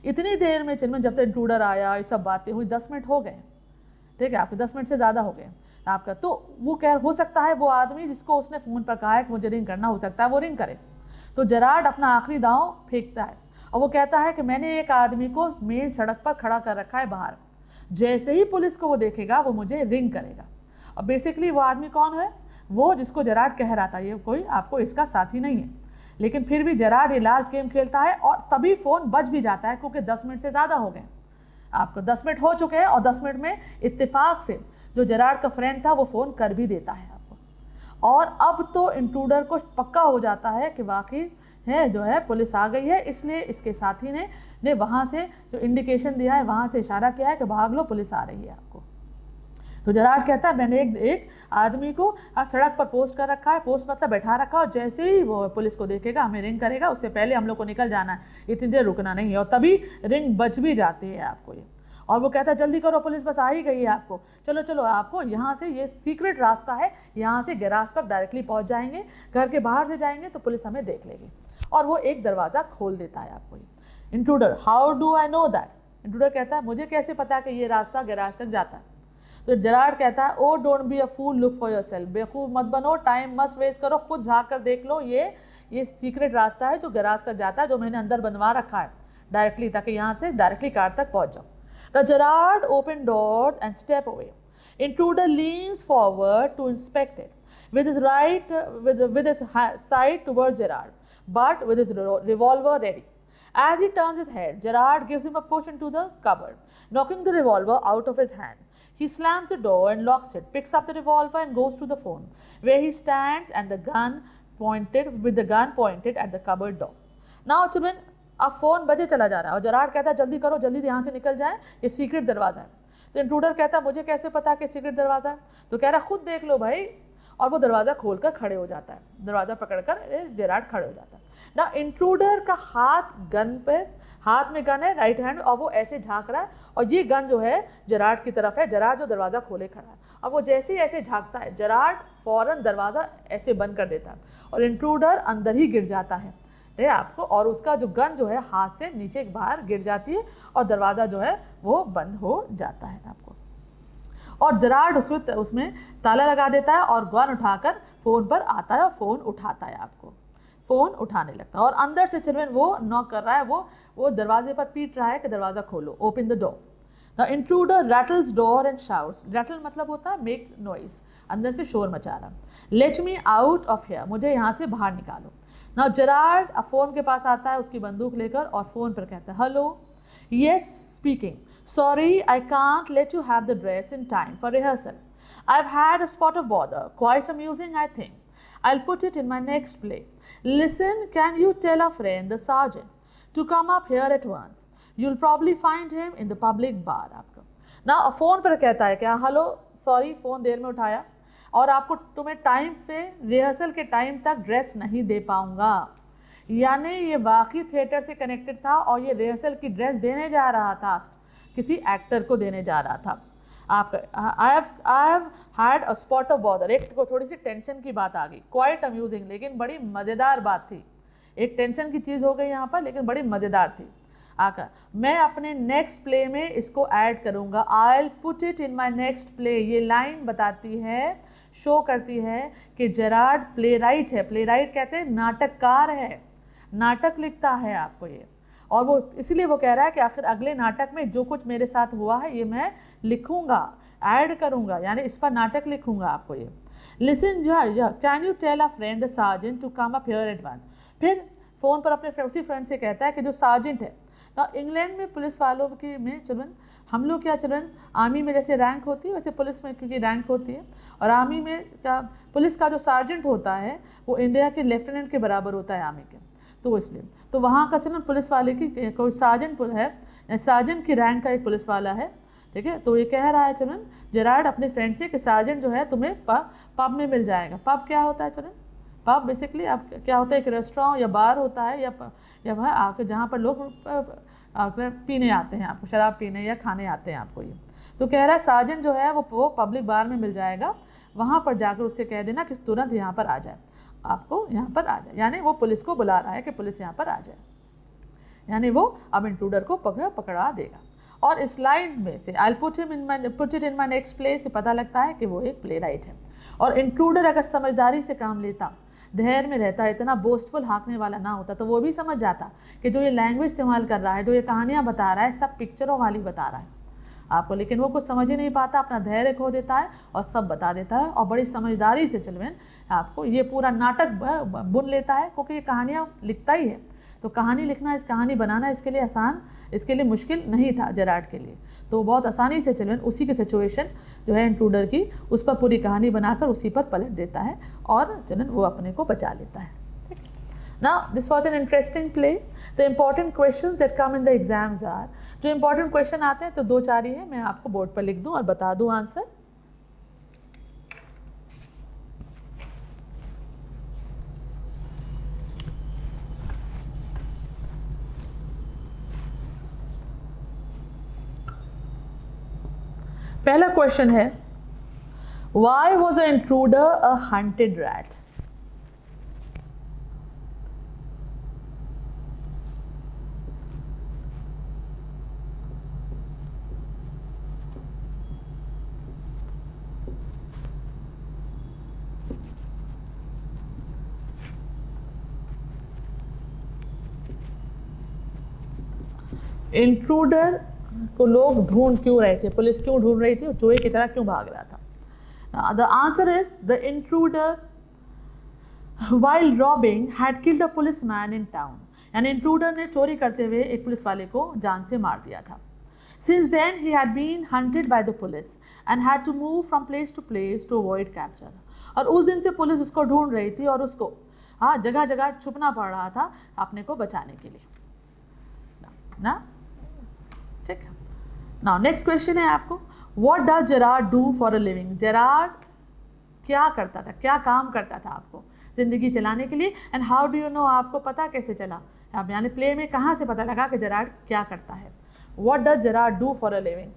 इतनी देर में जब तक इंट्रूडर आया, ये सब बातें हुई, 10 मिनट हो गए, ठीक है, आपके 10 मिनट से ज़्यादा हो गए आपका। तो वो हो सकता है वो आदमी जिसको उसने फ़ोन पर कहा है कि मुझे रिंग करना, हो सकता है वो रिंग करे। तो जेरार्ड अपना आखिरी दांव फेंकता है और वो कहता है कि मैंने एक आदमी को मेन सड़क पर खड़ा कर रखा है बाहर, जैसे ही पुलिस को वो देखेगा वो मुझे रिंग करेगा। और बेसिकली वो आदमी कौन है? वो जिसको जेरार्ड कह रहा था ये कोई आपको इसका साथी नहीं है, लेकिन फिर भी जेरार्ड ये लास्ट गेम खेलता है और तभी फ़ोन बज भी जाता है, क्योंकि 10 मिनट से ज़्यादा हो गए, आपको 10 मिनट हो चुके हैं। और 10 मिनट में इत्तेफाक से जो जेरार्ड का फ्रेंड था वो फ़ोन कर भी देता है आपको। और अब तो इंट्रूडर को पक्का हो जाता है कि वाकई है जो है पुलिस आ गई है, इसलिए इसके साथी ने वहाँ से जो इंडिकेशन दिया है, वहाँ से इशारा किया है कि भाग लो, पुलिस आ रही है आपको। तो जेरार्ड कहता है मैंने एक आदमी को सड़क पर पोस्ट कर रखा है, पोस्ट मतलब बैठा रखा, और जैसे ही वो पुलिस को देखेगा हमें रिंग करेगा, उससे पहले हम लोग को निकल जाना है, इतनी देर रुकना नहीं है। और तभी रिंग बज भी जाती है आपको ये, और वो कहता है जल्दी करो, पुलिस बस आ ही गई है आपको, चलो चलो, आपको यहाँ से ये सीक्रेट रास्ता है, यहाँ से गैराज तक डायरेक्टली पहुँच जाएंगे, घर के बाहर से जाएंगे तो पुलिस हमें देख लेगी। और वो एक दरवाज़ा खोल देता है आपको। Intruder how do I know that? Intruder कहता है मुझे कैसे पता कि ये रास्ता गैराज तक जाता है? तो जेरार्ड कहता है oh don't be a fool, look for yourself, बेवकूफ़ मत बनो, टाइम मत वेस्ट करो, खुद झाँक कर देख लो, ये सीक्रेट रास्ता है जो गैराज तक जाता है, जो मैंने अंदर बनवा रखा है डायरेक्टली, ताकि यहाँ से डायरेक्टली कार तक पहुँच जाओ। The Gerard opened doors and step away. Intruder leans forward to inspect it, with his side towards Gerard, but with his revolver ready. As he turns his head, Gerard gives him a push into the cupboard, knocking the revolver out of his hand. He slams the door and locks it, picks up the revolver and goes to the phone, where he stands and the gun pointed at the cupboard door. Now, children, अब phone बजे चला जा रहा है और Gerrard कहता है जल्दी करो, जल्दी यहाँ से निकल जाए, ये सीक्रेट दरवाज़ा है। तो इंट्रूडर कहता है मुझे कैसे पता कि सीक्रेट दरवाज़ा है? तो कह रहा खुद देख लो भाई, और वो दरवाज़ा खोलकर खड़े हो जाता है, दरवाज़ा पकड़कर जेरार्ड खड़े हो जाता है ना। इंट्रूडर का हाथ में गन है, राइट हैंड, और वो ऐसे झाँक रहा है, और ये गन जो है जेरार्ड की तरफ है। जेरार्ड जो दरवाज़ा खोले खड़ा है, अब वो जैसे ही ऐसे झाँकता है, जेरार्ड फ़ौरन दरवाज़ा ऐसे बंद कर देता है और इंट्रूडर अंदर ही गिर जाता है आपको, और उसका जो गन जो है हाथ से नीचे बाहर गिर जाती है और दरवाज़ा जो है वो बंद हो जाता है आपको। और जेरार्ड उसमें ताला लगा देता है और गन उठाकर फ़ोन पर आता है और फ़ोन उठाता है आपको, फ़ोन उठाने लगता है, और अंदर से चिल्ड्रन वो नॉक कर रहा है, वो दरवाजे पर पीट रहा है कि दरवाज़ा खोलो, open the door. The intruder rattles door and shouts, rattle मतलब होता है मेक नॉइस, अंदर से शोर मचा रहा, let me out of here, मुझे यहाँ से बाहर निकालो। नाउ जेरार्ड अब फ़ोन के पास आता है उसकी बंदूक लेकर और फ़ोन पर कहता है hello, yes speaking, sorry I can't let you have the dress in time for rehearsal, I have had a spot of bother, quite amusing I think, I'll put it in my next play. Listen, can you tell a friend, the sergeant, to come up here at once? You'll probably find him in the public bar. आपको ना phone पर कहता है क्या hello sorry, phone देर में उठाया और तुम्हें टाइम पे रिहर्सल के टाइम तक ड्रेस नहीं दे पाऊँगा। यानी ये वाकई थिएटर से कनेक्टेड था और ये रिहर्सल की ड्रेस देने जा रहा था, किसी एक्टर को देने जा रहा था। आपका I have had a spot of bother, एक को थोड़ी सी टेंशन की बात आ गई, क्वाइट अम्यूजिंग, लेकिन बड़ी मज़ेदार बात थी, एक टेंशन की चीज़ हो गई यहाँ पर लेकिन बड़ी मज़ेदार थी। आकर मैं अपने नेक्स्ट प्ले में इसको ऐड करूँगा, I'll put it in my next play। ये लाइन बताती है, शो करती है कि जेरार्ड प्ले राइट है। प्ले राइट कहते हैं नाटककार है, नाटक लिखता है आपको ये, और वो इसीलिए वो कह रहा है कि आखिर अगले नाटक में जो कुछ मेरे साथ हुआ है ये मैं लिखूँगा, ऐड करूँगा, यानी इस पर नाटक लिखूँगा आपको ये। Listen can you tell a friend sergeant to come up here at once. फिर फ़ोन पर अपने उसी फ्रेंड से कहता है कि जो सार्जेंट है ना, इंग्लैंड में पुलिस वालों की में चिल्ड्रन, हम लोग क्या चिल्ड्रन, आर्मी में जैसे रैंक होती है वैसे पुलिस में क्योंकि रैंक होती है, और आर्मी में क्या पुलिस का जो सार्जेंट होता है वो इंडिया के लेफ्टिनेंट के बराबर होता है आर्मी के, तो इसलिए तो वहाँ का चिल्ड्रन पुलिस वाले की कोई सार्जेंट है, सार्जेंट की रैंक का एक पुलिस वाला है, ठीक है। तो ये कह रहा है चिल्ड्रन जेरार्ड अपने फ्रेंड से कि सार्जेंट जो है तुम्हें पब में मिल जाएगा। पब क्या होता है चिल्ड्रन? पब बेसिकली आप क्या होता है, एक रेस्टोरेंट या बार होता है या वह आके जहाँ पर लोग पीने आते हैं, आपको शराब पीने या खाने आते हैं आपको ये। तो कह रहा है सार्जेंट जो है वो पब्लिक बार में मिल जाएगा, वहाँ पर जाकर उससे कह देना कि तुरंत यहाँ पर आ जाए, आपको यहाँ पर आ जाए, यानी वो पुलिस को बुला रहा है कि पुलिस यहाँ पर आ जाए, यानी वो अब इंट्रूडर को पकड़ा देगा। और इस लाइन में से I'll put it in my next play से पता लगता है कि वो एक प्ले राइट है। और इंट्रूडर अगर समझदारी से काम लेता, धैर्य में रहता, इतना बोस्टफुल हाँकने वाला ना होता, तो वो भी समझ जाता कि जो ये लैंग्वेज इस्तेमाल कर रहा है, जो ये कहानियाँ बता रहा है, सब पिक्चरों वाली बता रहा है आपको, लेकिन वो कुछ समझ ही नहीं पाता, अपना धैर्य खो देता है और सब बता देता है, और बड़ी समझदारी से चिल्ड्रन आपको ये पूरा नाटक बुन लेता है, क्योंकि ये कहानियाँ लिखता ही है। तो कहानी लिखना, इस कहानी बनाना इसके लिए आसान, इसके लिए मुश्किल नहीं था जेरार्ड के लिए, तो बहुत आसानी से चिल्ड्रन उसी की सिचुएशन जो है इंट्रूडर की, उस पर पूरी कहानी बनाकर उसी पर पलट देता है और चिल्ड्रन वो अपने को बचा लेता है। Now this was an interesting play. The important questions that come in the exams are, जो important question आते हैं तो 2-4 ही है, मैं आपको बोर्ड पर लिख दूं और बता दूं आंसर। पहला क्वेश्चन है, Why was an intruder a hunted rat? Intruder को लोग ढूंढ क्यों रहे थे, पुलिस क्यों ढूंढ रही थी, चोहे की तरह क्यों भाग रहा था? The answer is the intruder while robbing had killed a policeman in town, यानी इंट्रूडर ने चोरी करते हुए एक पुलिस वाले को जान से मार दिया था। Since then he had been hunted by the police and had to move from place to place to avoid capture, और उस दिन से पुलिस उसको ढूंढ रही थी और उसको जगह जगह छुपना पड़ रहा था अपने को बचाने के लिए ना, ठीक है। नाउ नेक्स्ट क्वेश्चन है आपको, what does Gerard do for a living? Gerard क्या करता था, क्या काम करता था आपको ज़िंदगी चलाने के लिए? And how do you know, आपको पता कैसे चला, आप यानी प्ले में कहाँ से पता लगा कि जेरार्ड क्या करता है? What does Gerard do for a living?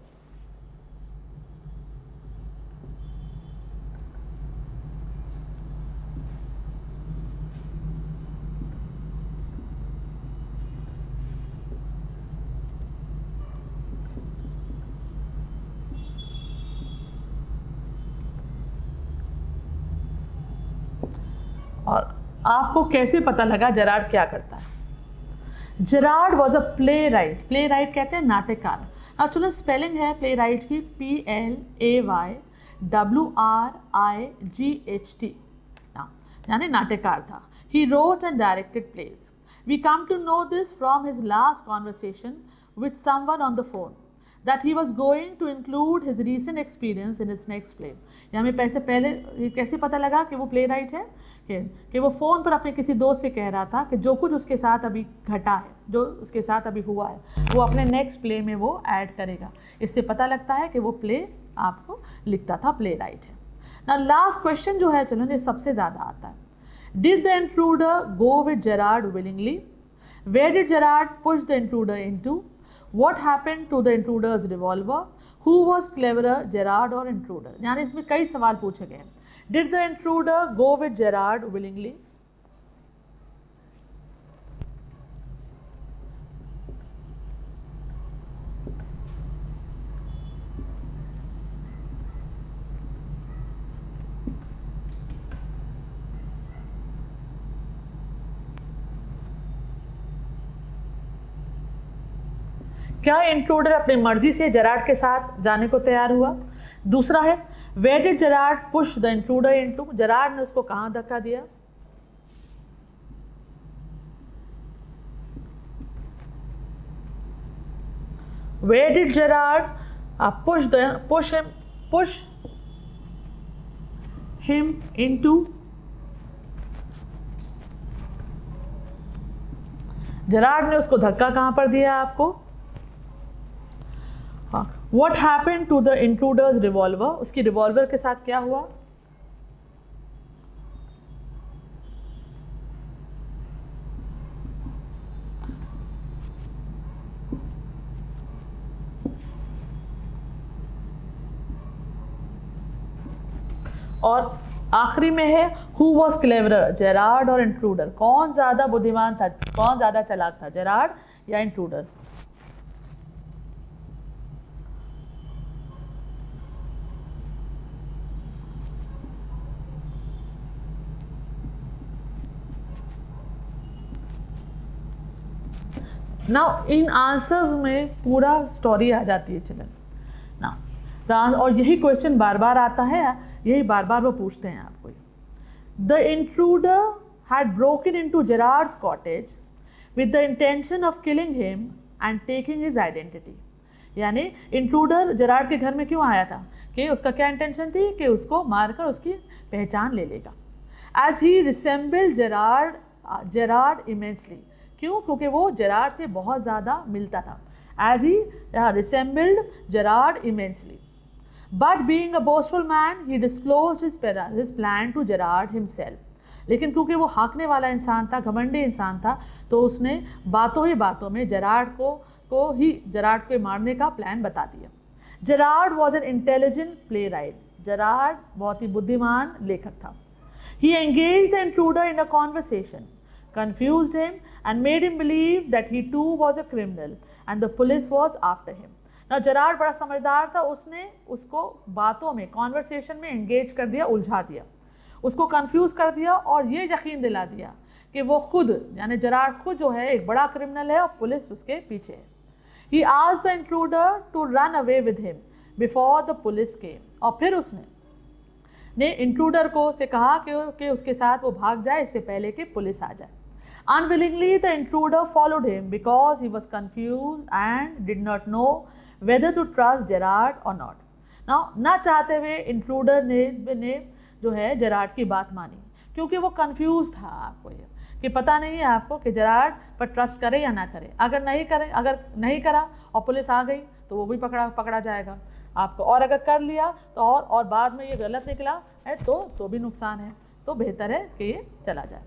और आपको कैसे पता लगा जेरार्ड क्या करता है? Gerard was a playwright, playwright कहते हैं नाट्यकार। अब चलो स्पेलिंग है प्ले राइट की PLAYWRIGHT, यानी नाट्यकार था। He wrote and directed plays. We come to know this from his last conversation with someone on the phone that he was going to include his recent experience in his next play। हमें पहले कैसे पता लगा कि वो play right है कि वो फ़ोन पर अपने किसी दोस्त से कह रहा था कि जो कुछ उसके साथ अभी घटा है, जो उसके साथ अभी हुआ है, वो अपने नेक्स्ट प्ले में वो ऐड करेगा। इससे पता लगता है कि वो प्ले आपको लिखता था, प्ले राइट है ना। लास्ट क्वेश्चन जो है चलो ये सबसे ज़्यादा आता है, did the intruder go with Gerard willingly? Where did Gerard push the intruder into? What happened to the intruder's revolver? Who was cleverer, Gerard or intruder? यानी इसमें कई सवाल पूछे गए। Did the intruder go with Gerard willingly? क्या intruder अपनी मर्जी से जेरार्ड के साथ जाने को तैयार हुआ? दूसरा है, where did Gerard push the intruder into? Gerard ने उसको कहाँ धक्का दिया? Where did Gerard push him into? Gerard ने उसको धक्का कहाँ पर दिया आपको? What happened to the intruder's revolver? उसकी रिवॉल्वर के साथ क्या हुआ? और आखिरी में है, हु वॉज क्लेवरर, जेरार्ड और इंट्रूडर? कौन ज़्यादा बुद्धिमान था, कौन ज़्यादा चालाक था, जेरार्ड या इंट्रूडर? नाउ इन आंसर्स में पूरा स्टोरी आ जाती है चिल्ड्रन ना, और यही क्वेश्चन बार बार आता है, यही बार बार वो पूछते हैं आपको। The intruder had broken into Gerard's cottage with the intention of killing him and taking his identity. यानी इंट्रूडर जेरार्ड के घर में क्यों आया था? कि उसका क्या इंटेंशन थी? कि उसको मारकर उसकी पहचान ले लेगा। As he resembled Gerard immensely. क्यों? क्योंकि वो जेरार्ड से बहुत ज़्यादा मिलता था। As he resembled Gerard immensely, but being a boastful man he disclosed his plan to Gerard himself. लेकिन क्योंकि वो हाँकने वाला इंसान था, घमंडी इंसान था, तो उसने बातों ही बातों में जेरार्ड को मारने का प्लान बता दिया। Gerard was an intelligent playwright. Gerard बहुत ही बुद्धिमान लेखक था। He engaged the intruder in a conversation, confused him and made him believe that he too was a criminal and the police was after him. Now Gerard बड़ा समझदार था, उसने उसको बातों में, कॉन्वर्सेशन में एंगेज कर दिया, उलझा दिया, उसको कंफ्यूज कर दिया और ये यकीन दिला दिया कि वो खुद, यानी जेरार्ड खुद जो है एक बड़ा क्रिमिनल है और पुलिस उसके पीछे है। He asked the intruder to run away with him before the police came. और फिर उसने इंट्रूडर को से कहा कि उसके साथ वो भाग जाए इससे पहले कि पुलिस आ जाए। Unwillingly, the intruder followed him because he was confused and did not know whether to trust Gerard or not. Now, ना चाहते हुए इंट्रूडर ने जो है जेरार्ड की बात मानी, क्योंकि वो कंफ्यूज था। आपको ये कि पता नहीं है आपको कि जेरार्ड पर ट्रस्ट करे या ना करे। अगर नहीं करा और पुलिस आ गई तो वो भी पकड़ा जाएगा आपको, और अगर कर लिया तो और बाद में ये गलत निकला है तो भी नुकसान है। तो बेहतर है कि ये चला जाए।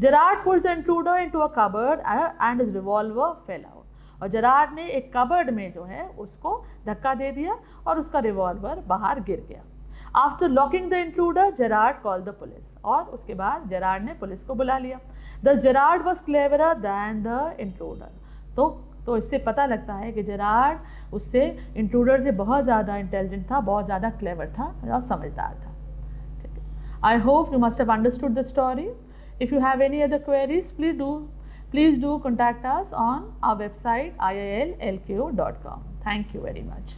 Gerard pushed the intruder into a cupboard and his revolver fell out. और जेरार्ड ने एक कबर्ड में जो है उसको धक्का दे दिया और उसका रिवॉल्वर बाहर गिर गया। After locking the intruder, Gerard called the police. और उसके बाद जेरार्ड ने पुलिस को बुला लिया। Thus Gerard was cleverer than the intruder. तो इससे पता लगता है कि जेरार्ड उससे इंट्रूडर से बहुत ज़्यादा इंटेलिजेंट था, बहुत ज़्यादा क्लेवर था और समझदार था। ठीक है। I hope you must have understood the story. If you have any other queries, please do contact us on our website iillq.com. Thank you very much.